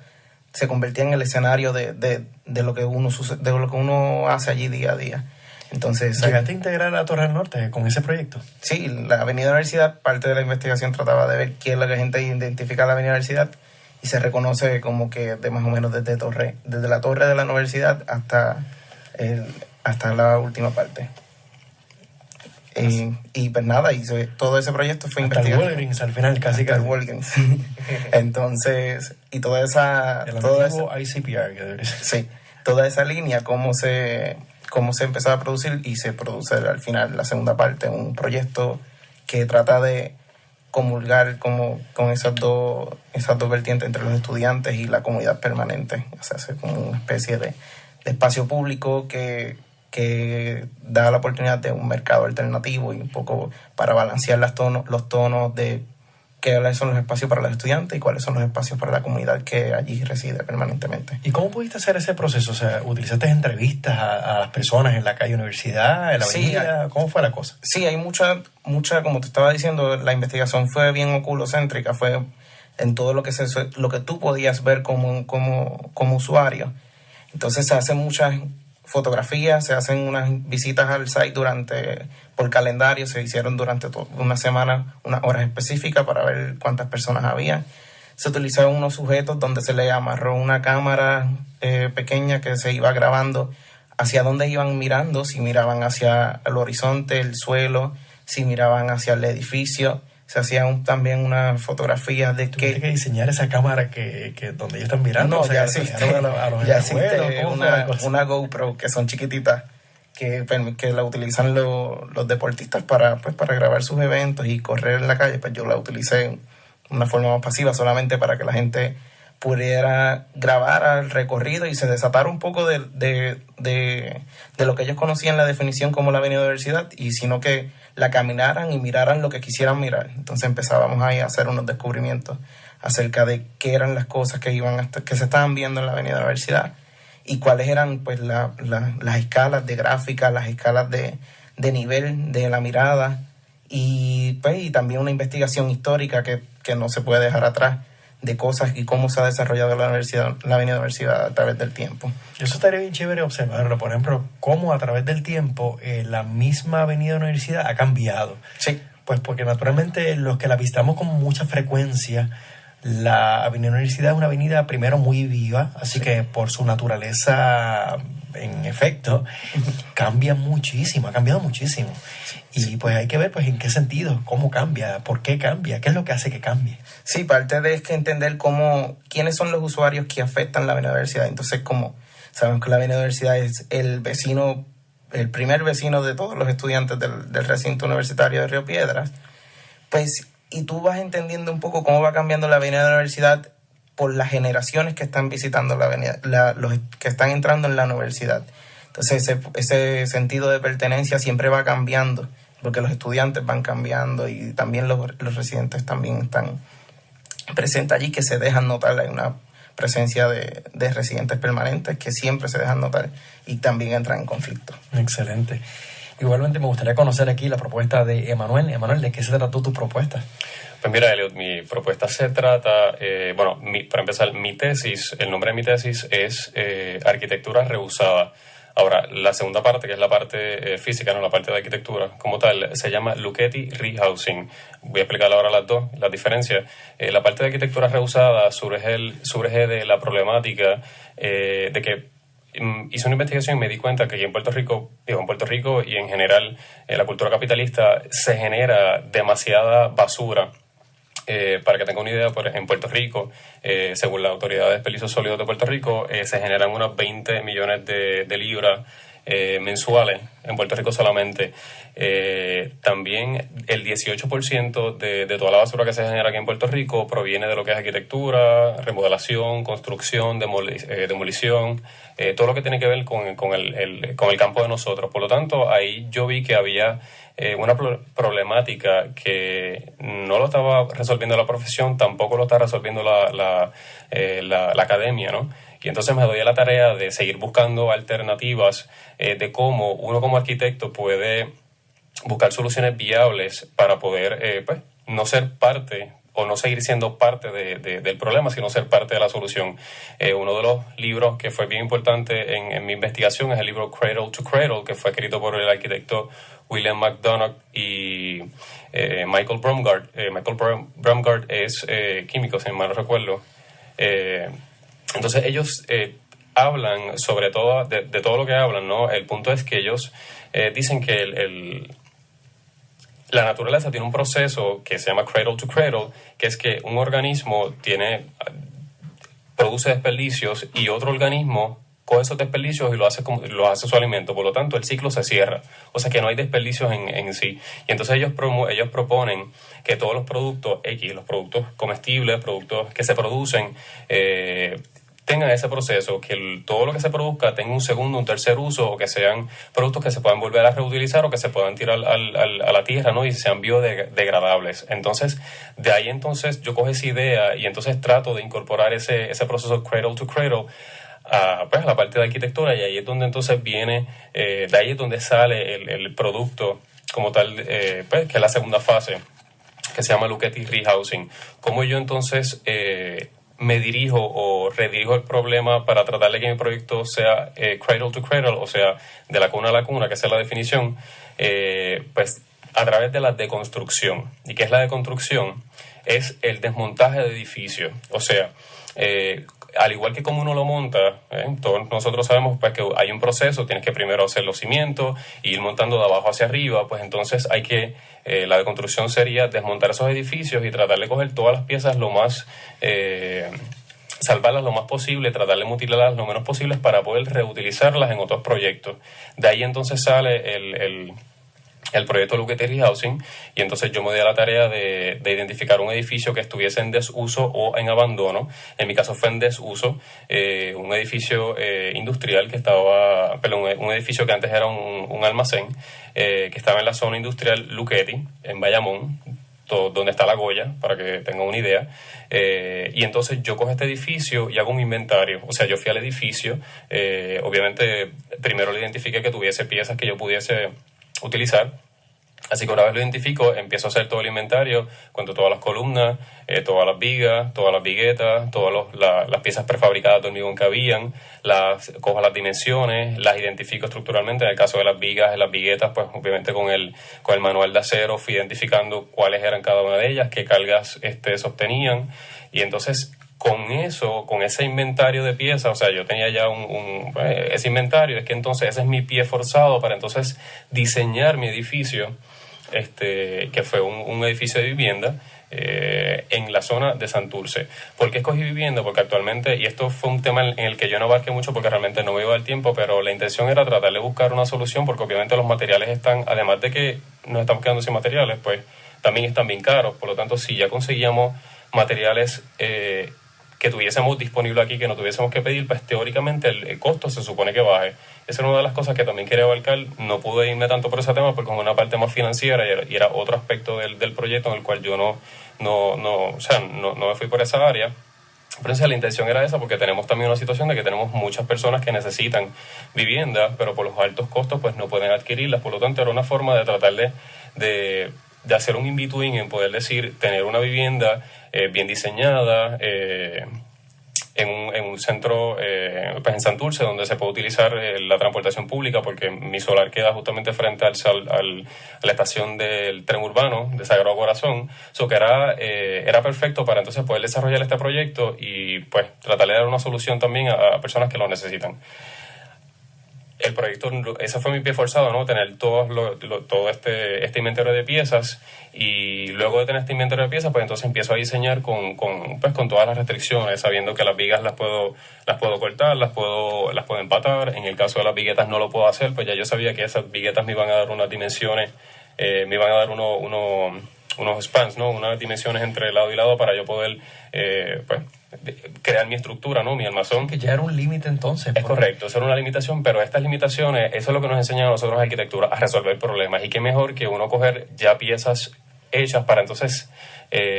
se convertía en el escenario de lo que uno hace allí día a día. Entonces, ¿llegaste a integrar a Torres del Norte con ese proyecto? Sí, la Avenida Universidad, parte de la investigación trataba de ver qué es lo que la gente identifica a la Avenida Universidad, y se reconoce como que de más o menos desde la torre de la universidad hasta la última parte. Y pues nada, todo ese proyecto fue investigado. Hasta el Walgreens al final, casi. El Walgreens. Entonces, y toda esa... El antiguo ICPR, que debería ser. Sí, toda esa línea, cómo se empezaba a producir, y se produce al final la segunda parte, un proyecto que trata de comulgar con esas dos vertientes entre los estudiantes y la comunidad permanente. O sea, hace como una especie de espacio público que da la oportunidad de un mercado alternativo, y un poco para balancear los tonos de cuáles son los espacios para los estudiantes y cuáles son los espacios para la comunidad que allí reside permanentemente. ¿Y cómo pudiste hacer ese proceso? O sea, ¿utilizaste entrevistas a las personas en la calle Universidad, en la avenida? ¿Cómo fue la cosa? Sí, hay mucha, como te estaba diciendo, la investigación fue bien oculocéntrica, fue en todo lo que tú podías ver como usuario. Entonces se hacen muchas fotografías, se hacen unas visitas al site por calendario, se hicieron durante una semana unas horas específicas para ver cuántas personas había. Se utilizaron unos sujetos donde se le amarró una cámara pequeña que se iba grabando hacia dónde iban mirando, si miraban hacia el horizonte, el suelo, si miraban hacia el edificio. Se hacían también unas fotografías de que... ¿Tuviste que diseñar esa cámara que donde ellos están mirando? No, o sea, ya existe una GoPro, que son chiquititas, que la utilizan los deportistas para grabar sus eventos y correr en la calle. Pues yo la utilicé de una forma más pasiva, solamente para que la gente pudiera grabar el recorrido y se desatara un poco de lo que ellos conocían la definición como la Avenida Universidad, y sino que la caminaran y miraran lo que quisieran mirar. Entonces empezábamos ahí a hacer unos descubrimientos acerca de qué eran las cosas que se estaban viendo en la Avenida Universidad y cuáles eran pues las escalas de gráfica, las escalas de nivel de la mirada, y también una investigación histórica que no se puede dejar atrás, de cosas y cómo se ha desarrollado la Avenida Universidad a través del tiempo. Eso estaría bien chévere observarlo, por ejemplo, cómo a través del tiempo la misma Avenida Universidad ha cambiado. Sí. Pues porque naturalmente los que la visitamos con mucha frecuencia, la Avenida Universidad es una avenida primero muy viva, así sí. que por su naturaleza, en efecto, cambia muchísimo, ha cambiado muchísimo. Y pues hay que ver pues en qué sentido, cómo cambia, por qué cambia, qué es lo que hace que cambie. Sí, parte de es que entender quiénes son los usuarios que afectan la Avenida Universidad. Entonces, como sabemos que la Avenida Universidad es el vecino el primer vecino de todos los estudiantes del recinto universitario de Río Piedras, pues, y tú vas entendiendo un poco cómo va cambiando la avenida de la universidad por las generaciones que están visitando la avenida, los que están entrando en la universidad. Entonces ese sentido de pertenencia siempre va cambiando, porque los estudiantes van cambiando y también los residentes también están presentes allí, que se dejan notar. Hay una presencia de residentes permanentes que siempre se dejan notar y también entran en conflicto. Excelente. Igualmente me gustaría conocer aquí la propuesta de Emanuel. Emanuel, ¿de qué se trató tu propuesta? Pues mira, Elliot, mi propuesta se trata, para empezar, mi tesis, el nombre de mi tesis es Arquitectura Reusada. Ahora, la segunda parte, que es la parte física, no la parte de arquitectura como tal, se llama Luchetti Rehousing. Voy a explicar ahora las diferencias. La parte de arquitectura reusada surge de la problemática de que hice una investigación y me di cuenta que aquí en Puerto Rico y en general en la cultura capitalista se genera demasiada basura. Para que tenga una idea, en Puerto Rico, según la Autoridad de Desperdicios Sólidos de Puerto Rico, se generan unos 20 millones de libras mensuales en Puerto Rico solamente. También el 18% de toda la basura que se genera aquí en Puerto Rico proviene de lo que es arquitectura, remodelación, construcción, demolición, todo lo que tiene que ver con el campo de nosotros. Por lo tanto, ahí yo vi que había una problemática que no lo estaba resolviendo la profesión, tampoco lo está resolviendo la academia, ¿no? Y entonces me doy a la tarea de seguir buscando alternativas de cómo uno como arquitecto puede buscar soluciones viables para poder no ser parte o no seguir siendo parte del problema, sino ser parte de la solución. Uno de los libros que fue bien importante en mi investigación es el libro Cradle to Cradle, que fue escrito por el arquitecto William McDonough y Michael Bromgard. Michael Bromgard es químico, si mal no recuerdo. Entonces ellos hablan sobre todo, de todo lo que hablan, ¿no? El punto es que ellos dicen que la naturaleza tiene un proceso que se llama cradle to cradle, que es que un organismo produce desperdicios y otro organismo coge esos desperdicios y lo hace su alimento. Por lo tanto, el ciclo se cierra. O sea que no hay desperdicios en sí. Y entonces ellos proponen que todos los productos X, los productos comestibles, productos que se producen, tengan ese proceso, que todo lo que se produzca tenga un segundo, un tercer uso, o que sean productos que se puedan volver a reutilizar o que se puedan tirar a la tierra, ¿no? Y sean biodegradables. Entonces, de ahí entonces yo cojo esa idea y entonces trato de incorporar ese proceso cradle to cradle a la parte de arquitectura, y ahí es donde entonces viene, de ahí es donde sale el producto como tal, que es la segunda fase, que se llama Luchetti Rehousing. Cómo yo entonces me dirijo o redirijo el problema para tratar de que mi proyecto sea cradle to cradle, o sea, de la cuna a la cuna, que sea la definición, pues a través de la deconstrucción. ¿Y qué es la deconstrucción? Es el desmontaje de edificios. O sea, al igual que como uno lo monta, todos nosotros sabemos pues que hay un proceso, tienes que primero hacer los cimientos y ir montando de abajo hacia arriba, pues entonces hay que, la deconstrucción sería desmontar esos edificios y tratar de coger todas las piezas lo más, salvarlas lo más posible, tratar de mutilarlas lo menos posible para poder reutilizarlas en otros proyectos. De ahí entonces sale el proyecto Luchetti Rehousing, y entonces yo me di a la tarea de identificar un edificio que estuviese en desuso o en abandono. En mi caso fue en desuso, un edificio industrial un edificio que antes era un almacén, que estaba en la zona industrial Luchetti, en Bayamón, donde está La Goya, para que tengan una idea. Y entonces yo cojo este edificio y hago un inventario. O sea, yo fui al edificio, obviamente primero le identifiqué que tuviese piezas que yo pudiese utilizar. Así que una vez lo identifico, empiezo a hacer todo el inventario, cuento todas las columnas, todas las vigas, todas las viguetas, todas las piezas prefabricadas de hormigón que habían, cojo las dimensiones, las identifico estructuralmente. En el caso de las vigas, las viguetas, pues obviamente con el manual de acero fui identificando cuáles eran cada una de ellas, qué cargas sostenían, y entonces con ese inventario de piezas, o sea, yo tenía ya ese inventario, es que entonces ese es mi pie forzado para entonces diseñar mi edificio que fue un edificio de vivienda en la zona de Santurce. ¿Por qué escogí vivienda? Porque actualmente, y esto fue un tema en el que yo no abarqué mucho porque realmente no me iba el tiempo, pero la intención era tratar de buscar una solución, porque obviamente los materiales están, además de que nos estamos quedando sin materiales, pues también están bien caros. Por lo tanto, si ya conseguíamos materiales que tuviésemos disponible aquí, que no tuviésemos que pedir, pues teóricamente el costo se supone que baje. Esa era una de las cosas que también quería abarcar. No pude irme tanto por ese tema porque es una parte más financiera y era otro aspecto del proyecto en el cual yo no me fui por esa área. Pero la intención era esa, porque tenemos también una situación de que tenemos muchas personas que necesitan vivienda, pero por los altos costos pues no pueden adquirirlas. Por lo tanto, era una forma de tratar de hacer un in-between, en poder decir, tener una vivienda bien diseñada, en un centro, pues en Santurce, donde se puede utilizar la transportación pública, porque mi solar queda justamente frente a la estación del tren urbano de Sagrado Corazón. Que era perfecto para entonces poder desarrollar este proyecto y pues tratar de dar una solución también a personas que lo necesitan. El proyecto, ese fue mi pie forzado, ¿no? Tener todo este inventario de piezas, y luego de tener este inventario de piezas, pues entonces empiezo a diseñar con todas las restricciones, sabiendo que las vigas las puedo cortar, las puedo empatar. En el caso de las viguetas no lo puedo hacer, pues ya yo sabía que esas viguetas me iban a dar unas dimensiones, me iban a dar unos spans, ¿no? Unas dimensiones entre lado y lado para yo poder, crear mi estructura, ¿no? Mi armazón. Que ya era un límite entonces. Es correcto, eso era una limitación, pero estas limitaciones, eso es lo que nos enseña a nosotros arquitectura, a resolver problemas. Y qué mejor que uno coger ya piezas hechas para entonces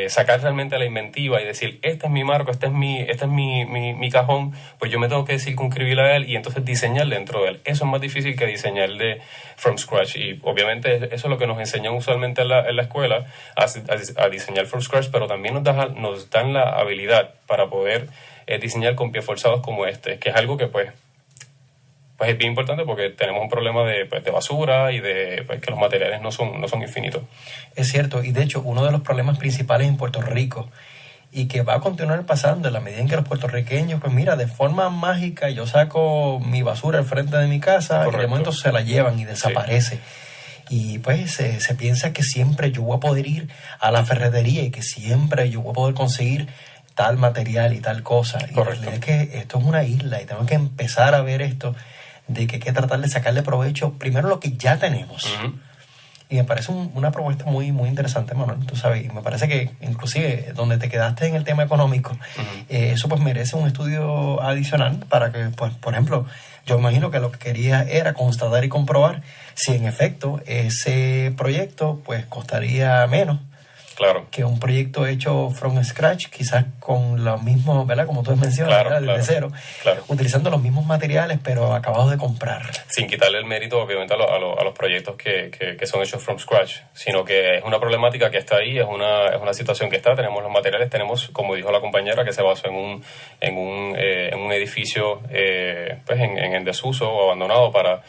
sacar realmente la inventiva y decir, este es mi marco, este es mi cajón, pues yo me tengo que circunscribir a él y entonces diseñar dentro de él. Eso es más difícil que diseñar de from scratch, y obviamente eso es lo que nos enseñan usualmente en la escuela, a diseñar from scratch, pero también nos dan la habilidad para poder diseñar con pies forzados como este, que es algo que pues es bien importante, porque tenemos un problema de basura y de que los materiales no son infinitos. Es cierto, y de hecho uno de los problemas principales en Puerto Rico, y que va a continuar pasando en la medida en que los puertorriqueños, pues mira, de forma mágica yo saco mi basura al frente de mi casa. Correcto. Y de momento se la llevan y desaparece. Sí. Y pues se piensa que siempre yo voy a poder ir a la ferretería y que siempre yo voy a poder conseguir tal material y tal cosa. Correcto. Y la realidad es que esto es una isla y tenemos que empezar a ver esto, de que hay que tratar de sacarle provecho primero lo que ya tenemos. Uh-huh. Y me parece una propuesta muy, muy interesante, Manuel, tú sabes, y me parece que inclusive donde te quedaste en el tema económico, uh-huh, eso pues merece un estudio adicional para que, pues, por ejemplo, yo imagino que lo que quería era constatar y comprobar si en efecto ese proyecto pues costaría menos. Claro. Que un proyecto hecho from scratch, quizás con los mismos, ¿verdad? Como tú mencionas, claro, desde cero, claro, utilizando los mismos materiales, pero acabados de comprar. Sin quitarle el mérito, obviamente, a los proyectos que son hechos from scratch, sino que es una problemática que está ahí, es una situación que está. Tenemos los materiales, tenemos, como dijo la compañera, que se basó en un edificio pues en desuso o abandonado para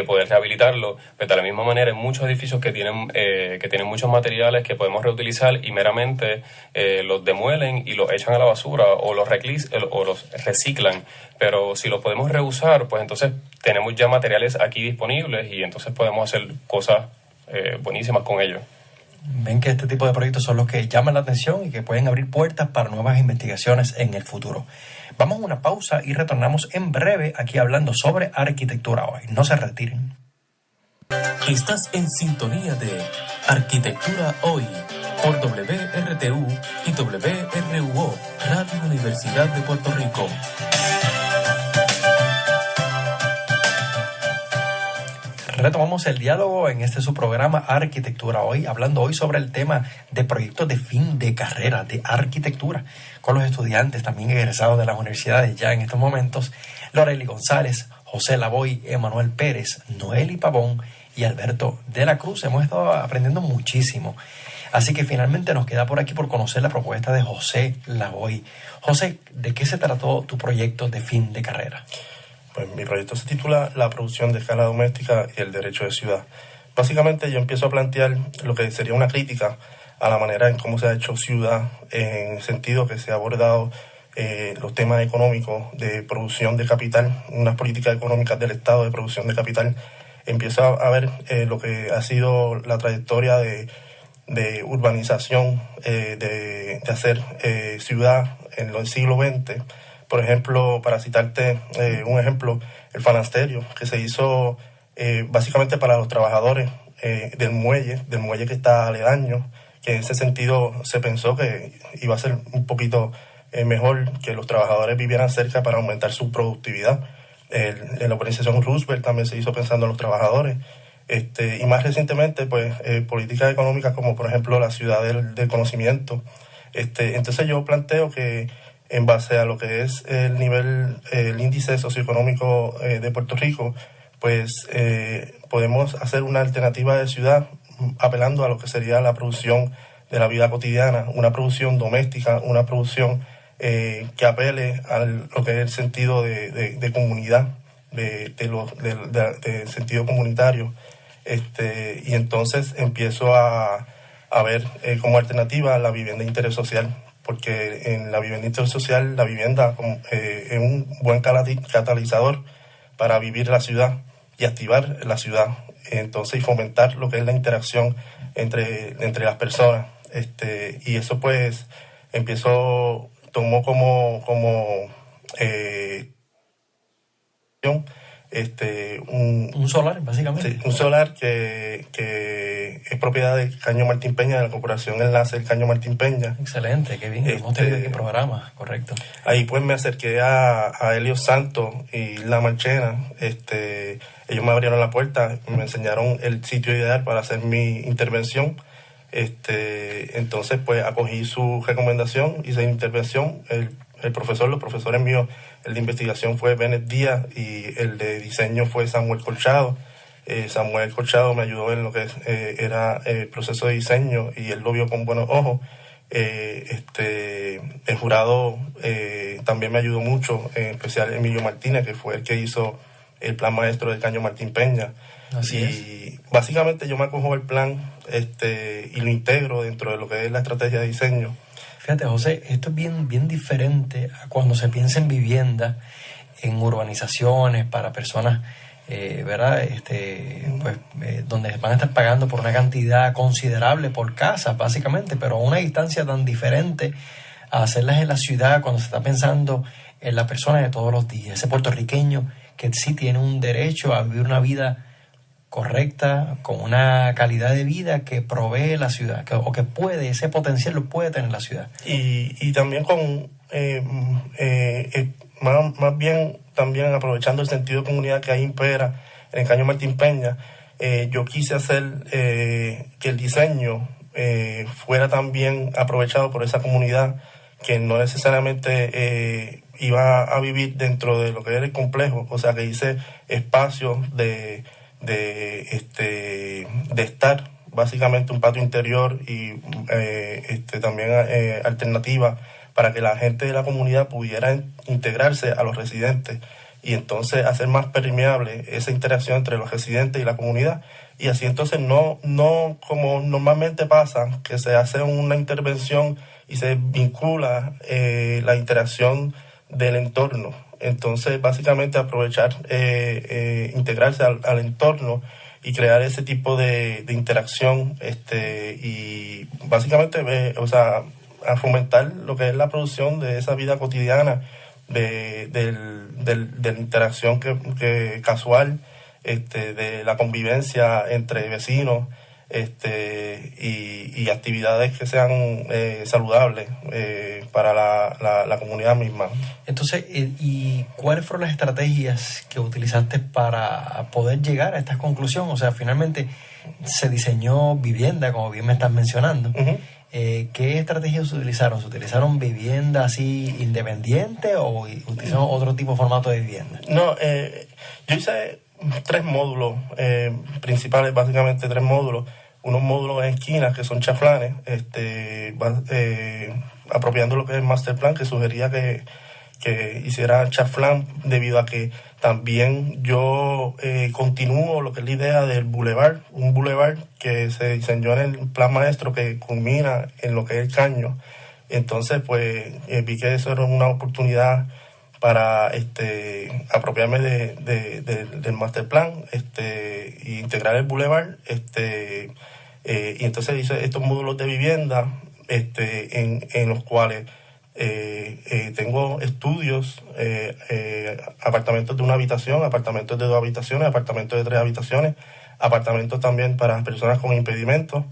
poder rehabilitarlo. Pero de la misma manera, hay muchos edificios que tienen muchos materiales que podemos reutilizar y meramente los demuelen y los echan a la basura o los reciclan. Pero si los podemos reusar, pues entonces tenemos ya materiales aquí disponibles y entonces podemos hacer cosas buenísimas con ellos. Ven que este tipo de proyectos son los que llaman la atención y que pueden abrir puertas para nuevas investigaciones en el futuro. Vamos a una pausa y retornamos en breve aquí hablando sobre arquitectura hoy. No se retiren. Estás en sintonía de Arquitectura Hoy por WRTU y WRUO, Radio Universidad de Puerto Rico. Retomamos el diálogo en su programa Arquitectura Hoy, hablando hoy sobre el tema de proyectos de fin de carrera de arquitectura, con los estudiantes también egresados de las universidades ya en estos momentos, Lorely González, José Lavoy, Emanuel Pérez, Noeli Pavón y Alberto de la Cruz. Hemos estado aprendiendo muchísimo. Así que finalmente nos queda por aquí por conocer la propuesta de José Lavoy. José, ¿de qué se trató tu proyecto de fin de carrera? Pues mi proyecto se titula La producción de escala doméstica y el derecho de ciudad. Básicamente yo empiezo a plantear lo que sería una crítica a la manera en cómo se ha hecho ciudad, en el sentido que se ha abordado los temas económicos de producción de capital, unas políticas económicas del Estado de producción de capital empiezo a ver lo que ha sido la trayectoria de urbanización, de hacer ciudad en el siglo XX. Por ejemplo, para citarte un ejemplo, el Fanasterio, que se hizo básicamente para los trabajadores del muelle que está aledaño, que en ese sentido se pensó que iba a ser un poquito mejor que los trabajadores vivieran cerca para aumentar su productividad. En la organización Roosevelt también se hizo pensando en los trabajadores. Y más recientemente, pues, políticas económicas como, por ejemplo, la ciudad del conocimiento. Entonces yo planteo que en base a lo que es el índice socioeconómico de Puerto Rico, pues podemos hacer una alternativa de ciudad apelando a lo que sería la producción de la vida cotidiana, una producción doméstica, una producción que apele a lo que es el sentido de comunidad, de sentido comunitario. Y entonces empiezo a ver como alternativa la vivienda de interés social, porque en la vivienda de interés social la vivienda es un buen catalizador para vivir la ciudad y activar la ciudad, entonces, y fomentar lo que es la interacción entre las personas. Y eso pues tomó como un solar, básicamente. Sí, un solar que es propiedad de Caño Martín Peña, de la Corporación Enlace del Caño Martín Peña. Excelente, qué bien. Hemos tenido aquí programa, correcto. Ahí pues me acerqué a Helio Santos y La Marchena. Ellos me abrieron la puerta, me enseñaron el sitio ideal para hacer mi intervención. Entonces pues acogí su recomendación, hice mi intervención. Los profesores míos, el de investigación fue Bennett Díaz y el de diseño fue Samuel Colchado. Samuel Colchado me ayudó en lo que era el proceso de diseño y él lo vio con buenos ojos. El jurado también me ayudó mucho, en especial Emilio Martínez, que fue el que hizo el plan maestro del Caño Martín Peña. Así y básicamente yo me acojo el plan y lo integro dentro de lo que es la estrategia de diseño. Fíjate, José, esto es bien diferente a cuando se piensa en vivienda, en urbanizaciones para personas, ¿verdad? Donde van a estar pagando por una cantidad considerable por casa, básicamente, pero a una distancia tan diferente a hacerlas en la ciudad cuando se está pensando en la persona de todos los días, ese puertorriqueño que sí tiene un derecho a vivir una vida correcta, con una calidad de vida que provee la ciudad, o que puede, ese potencial lo puede tener la ciudad. Y también con, más bien también aprovechando el sentido de comunidad que ahí impera en el Caño Martín Peña, yo quise hacer que el diseño fuera también aprovechado por esa comunidad que no necesariamente iba a vivir dentro de lo que era el complejo, o sea que hice espacios de estar, básicamente un patio interior y también alternativa para que la gente de la comunidad pudiera integrarse a los residentes y entonces hacer más permeable esa interacción entre los residentes y la comunidad, y así entonces no como normalmente pasa, que se hace una intervención y se vincula la interacción del entorno. Entonces, básicamente aprovechar, integrarse al entorno y crear ese tipo de interacción, y básicamente, a fomentar lo que es la producción de esa vida cotidiana, de la interacción que casual, de la convivencia entre vecinos, y actividades que sean saludables para la comunidad misma. Entonces, ¿y cuáles fueron las estrategias que utilizaste para poder llegar a esta conclusión? O sea, finalmente se diseñó vivienda, como bien me estás mencionando. Uh-huh. ¿Qué estrategias se utilizaron? ¿Se utilizaron vivienda así independiente o utilizaron otro tipo de formato de vivienda? No, yo hice 3 módulos principales, básicamente 3 módulos. Unos módulos en esquinas que son chaflanes, apropiando lo que es el master plan, que sugería que hiciera chaflán, debido a que también yo continúo lo que es la idea del boulevard, un boulevard que se diseñó en el plan maestro que culmina en lo que es el Caño. Entonces, pues vi que eso era una oportunidad para apropiarme del master plan y integrar el boulevard, y entonces hice estos módulos de vivienda en los cuales tengo estudios, apartamentos de una habitación, apartamentos de 2 habitaciones, apartamentos de 3 habitaciones, apartamentos también para personas con impedimentos,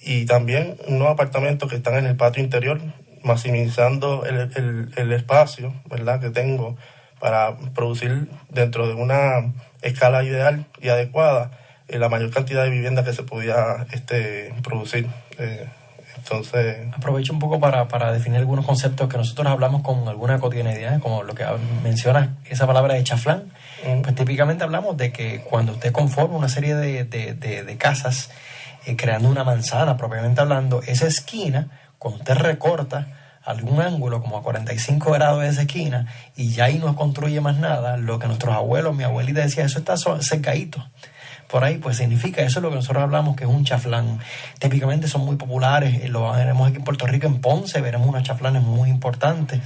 y también unos apartamentos que están en el patio interior, maximizando el espacio, ¿verdad?, que tengo para producir dentro de una escala ideal y adecuada la mayor cantidad de vivienda que se podía producir. Entonces, aprovecho un poco para definir algunos conceptos que nosotros hablamos con alguna cotidianidad, como lo que mencionas, esa palabra de chaflán. Pues típicamente hablamos de que cuando usted conforma una serie de casas, creando una manzana propiamente hablando, esa esquina, cuando usted recorta algún ángulo como a 45 grados de esa esquina y ya ahí no construye más nada, lo que nuestros abuelos, mi abuelita decía, eso está cercadito. Por ahí, pues significa, eso es lo que nosotros hablamos que es un chaflán. Típicamente son muy populares, lo veremos aquí en Puerto Rico, en Ponce, veremos unos chaflanes muy importantes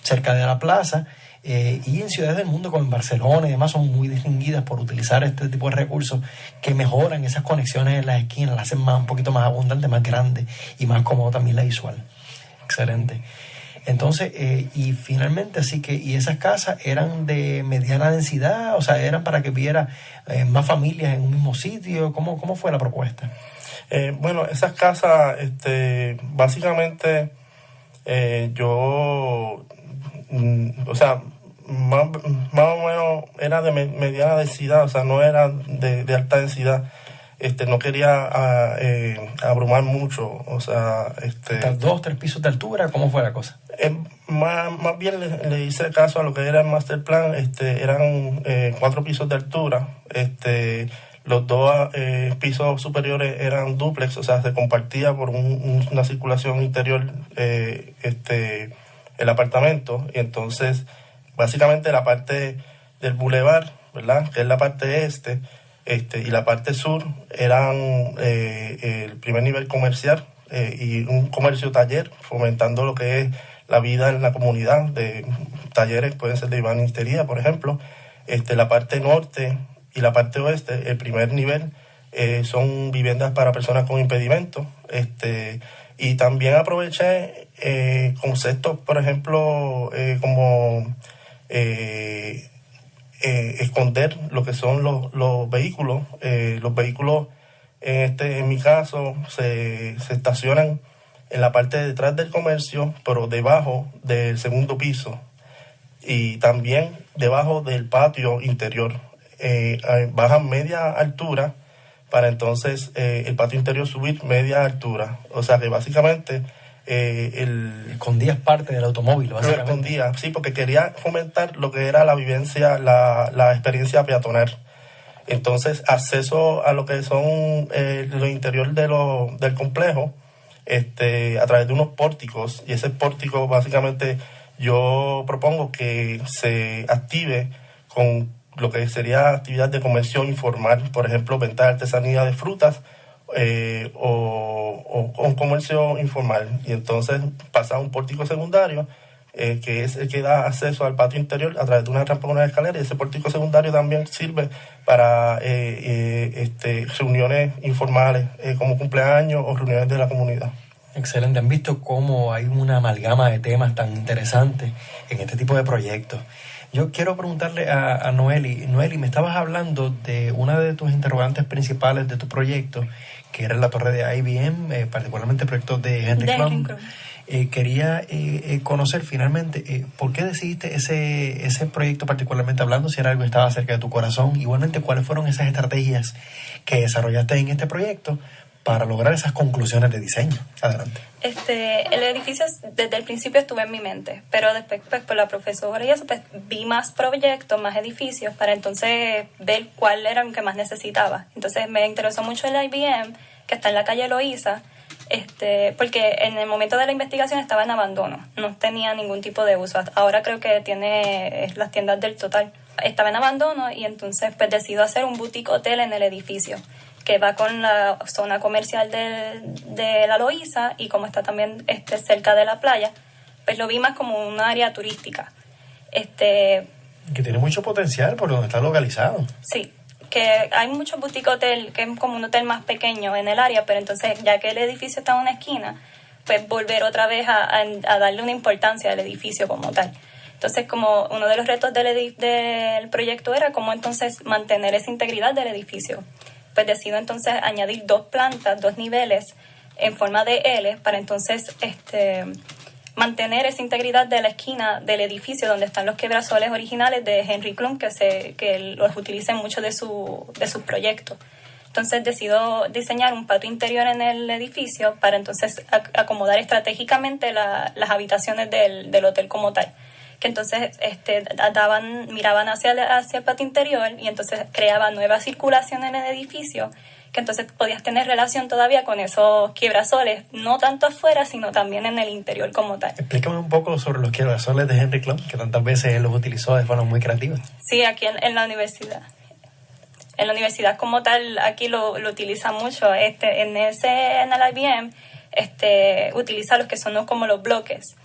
cerca de la plaza, y en ciudades del mundo como en Barcelona y demás son muy distinguidas por utilizar este tipo de recursos que mejoran esas conexiones en las esquinas, las hacen un poquito más abundantes, más grandes y más cómodo también la visual. Excelente. Entonces, y finalmente, así que, y esas casas eran de mediana densidad, o sea, eran para que viera más familias en un mismo sitio. ¿Cómo fue la propuesta? Bueno, esas casas, básicamente, yo, o sea, más o menos era de mediana densidad, o sea, no era de alta densidad. No quería abrumar mucho, o sea... 2, 3 pisos de altura, ¿cómo fue la cosa? Más bien le hice caso a lo que era el master plan, eran 4 pisos de altura, los 2 pisos superiores eran dúplex, o sea, se compartía por una circulación interior el apartamento, y entonces, básicamente la parte del boulevard, ¿verdad?, que es la parte y la parte sur eran el primer nivel comercial y un comercio taller, fomentando lo que es la vida en la comunidad, de talleres, pueden ser de ebanistería, por ejemplo. La parte norte y la parte oeste, el primer nivel, son viviendas para personas con impedimentos. Y también aproveché conceptos, por ejemplo, como... esconder lo que son los vehículos. Los vehículos, en mi caso, se estacionan en la parte de detrás del comercio, pero debajo del segundo piso y también debajo del patio interior. Bajan media altura para entonces el patio interior subir media altura. O sea que básicamente... escondías parte del automóvil, básicamente. Lo escondía, sí, porque quería fomentar lo que era la vivencia, la experiencia peatonal. Entonces, acceso a lo que son lo interior del complejo, a través de unos pórticos, y ese pórtico básicamente yo propongo que se active con lo que sería actividad de comercio informal, por ejemplo, venta de artesanía de frutas, o un comercio informal, y entonces pasa a un pórtico secundario que es el que da acceso al patio interior a través de una rampa con una escalera, y ese pórtico secundario también sirve para reuniones informales como cumpleaños o reuniones de la comunidad. Excelente. ¿Han visto cómo hay una amalgama de temas tan interesantes en este tipo de proyectos? Yo quiero preguntarle a Noeli. Noeli, me estabas hablando de una de tus interrogantes principales de tu proyecto, que era la torre de IBM, particularmente el proyecto de Henry Klum. Quería conocer finalmente por qué decidiste ese proyecto particularmente hablando, si era algo que estaba cerca de tu corazón. Igualmente, ¿cuáles fueron esas estrategias que desarrollaste en este proyecto para lograr esas conclusiones de diseño? Adelante. El edificio desde el principio estuvo en mi mente, pero después pues, por la profesora y eso, pues vi más proyectos, más edificios, para entonces ver cuál era el que más necesitaba. Entonces me interesó mucho el IBM, que está en la calle Loíza, porque en el momento de la investigación estaba en abandono, no tenía ningún tipo de uso. Ahora creo que tiene las tiendas del Total. Estaba en abandono y entonces pues decido hacer un boutique hotel en el edificio, que va con la zona comercial de la Loíza, y como está también cerca de la playa, pues lo vi más como un área turística. Que tiene mucho potencial por donde está localizado. Sí, que hay muchos boutique hotel, que es como un hotel más pequeño en el área, pero entonces ya que el edificio está en una esquina, pues volver otra vez a darle una importancia al edificio como tal. Entonces, como uno de los retos del proyecto era cómo entonces mantener esa integridad del edificio, pues decido entonces añadir 2 plantas, 2 niveles en forma de L para entonces mantener esa integridad de la esquina del edificio donde están los quebrasoles originales de Henry Klum, que los utiliza en muchos de sus proyectos. Entonces decido diseñar un patio interior en el edificio para entonces acomodar estratégicamente las habitaciones del hotel como tal. Que entonces miraban hacia el patio interior y entonces creaban nueva circulación en el edificio, que entonces podías tener relación todavía con esos quiebrasoles, no tanto afuera, sino también en el interior como tal. Explícame un poco sobre los quiebrasoles de Henry Klum, que tantas veces él los utilizó de forma muy creativa. Sí, aquí en la universidad. En la universidad como tal, aquí lo utiliza mucho. En el IBM, utiliza los que son como los bloques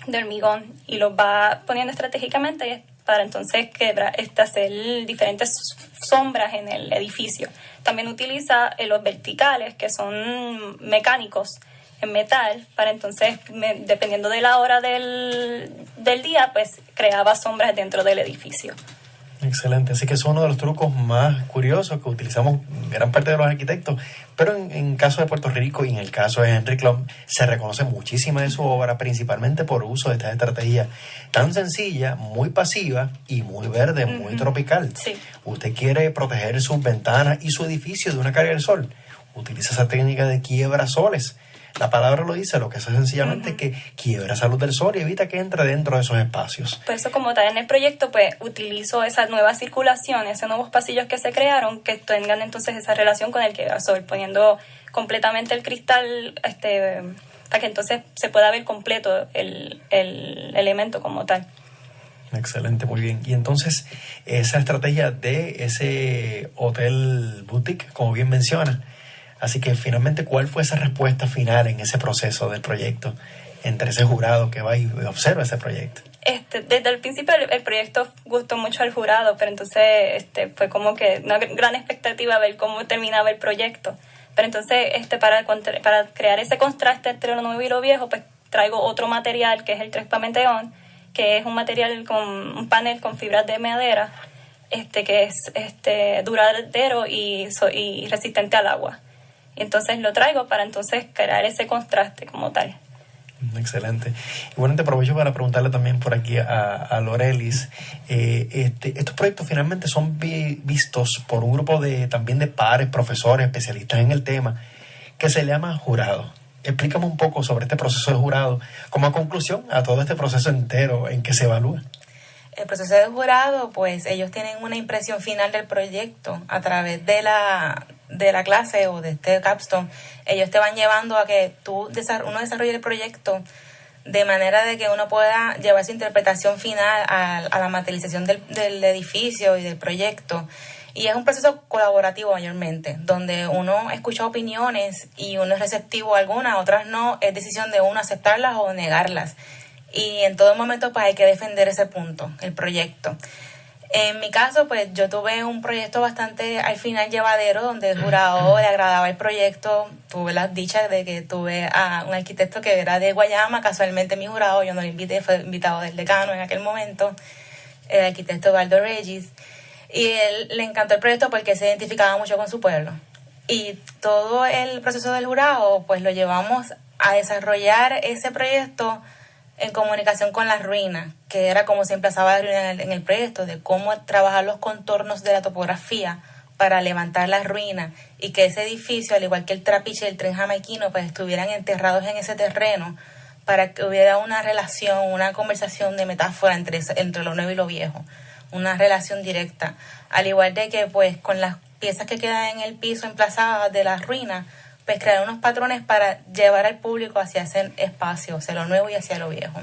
de hormigón y los va poniendo estratégicamente para entonces hacer diferentes sombras en el edificio. También utiliza los verticales, que son mecánicos en metal, para entonces, dependiendo de la hora del día, pues creaba sombras dentro del edificio. Excelente, así que es uno de los trucos más curiosos que utilizamos gran parte de los arquitectos, pero en caso de Puerto Rico y en el caso de Henry Klum se reconoce muchísima de su obra, principalmente por uso de esta estrategia tan sencilla, muy pasiva y muy verde, muy tropical. Sí. Usted quiere proteger sus ventanas y su edificio de una carga del sol, utiliza esa técnica de quiebrasoles. La palabra lo dice, lo que hace sencillamente que quiebra esa luz del sol y evita que entre dentro de esos espacios. Por eso, como tal, en el proyecto, pues utilizo esa nueva circulación, esos nuevos pasillos que se crearon, que tengan entonces esa relación con el quiebrasol, poniendo completamente el cristal, para que entonces se pueda ver completo el elemento como tal. Excelente, muy bien. Y entonces, esa estrategia de ese hotel boutique, como bien menciona, así que finalmente, ¿cuál fue esa respuesta final en ese proceso del proyecto entre ese jurado que va y observa ese proyecto? Desde el principio el proyecto gustó mucho al jurado, pero entonces fue como que una gran expectativa ver cómo terminaba el proyecto. Pero entonces para crear ese contraste entre lo nuevo y lo viejo, pues traigo otro material que es el Trespameteón, que es un material con un panel con fibras de madera, que es duradero y resistente al agua. Entonces lo traigo para entonces crear ese contraste como tal. Excelente. Y bueno, te aprovecho para preguntarle también por aquí a Lorelis. Estos proyectos finalmente son vistos por un grupo también de pares, profesores, especialistas en el tema, que se llama jurado. Explícame un poco sobre este proceso de jurado, como conclusión a todo este proceso entero en que se evalúa. El proceso de jurado, pues ellos tienen una impresión final del proyecto a través de la clase o de este capstone. Ellos te van llevando a que uno desarrolle el proyecto de manera de que uno pueda llevar su interpretación final a la materialización del edificio y del proyecto. Y es un proceso colaborativo mayormente, donde uno escucha opiniones y uno es receptivo a algunas, otras no. Es decisión de uno aceptarlas o negarlas. Y en todo momento pues hay que defender ese punto, el proyecto. En mi caso, pues yo tuve un proyecto bastante al final llevadero, donde el jurado le agradaba el proyecto. Tuve la dicha de que tuve a un arquitecto que era de Guayama, casualmente mi jurado, yo no lo invité, fue invitado del decano en aquel momento, el arquitecto Valdo Regis. Y él le encantó el proyecto porque se identificaba mucho con su pueblo. Y todo el proceso del jurado, pues lo llevamos a desarrollar ese proyecto en comunicación con las ruinas, que era como se emplazaba la ruina en el proyecto, de cómo trabajar los contornos de la topografía para levantar las ruinas y que ese edificio, al igual que el trapiche y el tren jamaiquino, pues estuvieran enterrados en ese terreno para que hubiera una relación, una conversación de metáfora entre lo nuevo y lo viejo, una relación directa. Al igual de que pues con las piezas que quedan en el piso emplazadas de las ruinas, pues crear unos patrones para llevar al público hacia ese espacio, hacia lo nuevo y hacia lo viejo.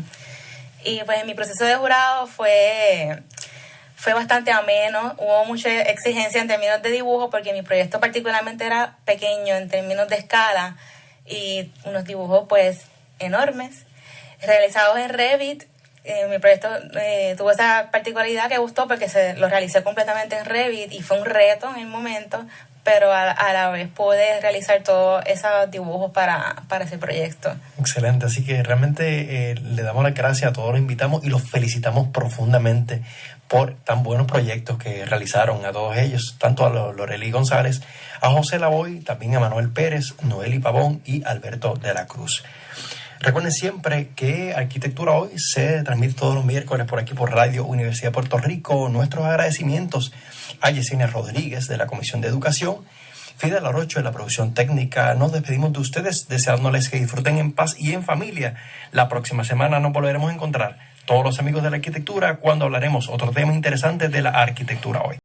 Y pues mi proceso de jurado fue bastante ameno, hubo mucha exigencia en términos de dibujo porque mi proyecto particularmente era pequeño en términos de escala y unos dibujos pues enormes. realizados en Revit. Mi proyecto tuvo esa particularidad que gustó porque lo realicé completamente en Revit y fue un reto en el momento, pero a la vez pude realizar todos esos dibujos para ese proyecto. Excelente, así que realmente le damos las gracias a todos los invitamos y los felicitamos profundamente por tan buenos proyectos que realizaron, a todos ellos, tanto a Loreli González, a José Lavoy, también a Manuel Pérez, Noeli Pavón y Alberto de la Cruz. Recuerden siempre que Arquitectura Hoy se transmite todos los miércoles por aquí por Radio Universidad de Puerto Rico. Nuestros agradecimientos a Yesenia Rodríguez de la Comisión de Educación, Fidel Arocho de la producción técnica. Nos despedimos de ustedes deseándoles que disfruten en paz y en familia. La próxima semana nos volveremos a encontrar todos los amigos de la arquitectura cuando hablaremos otro tema interesante de la arquitectura hoy.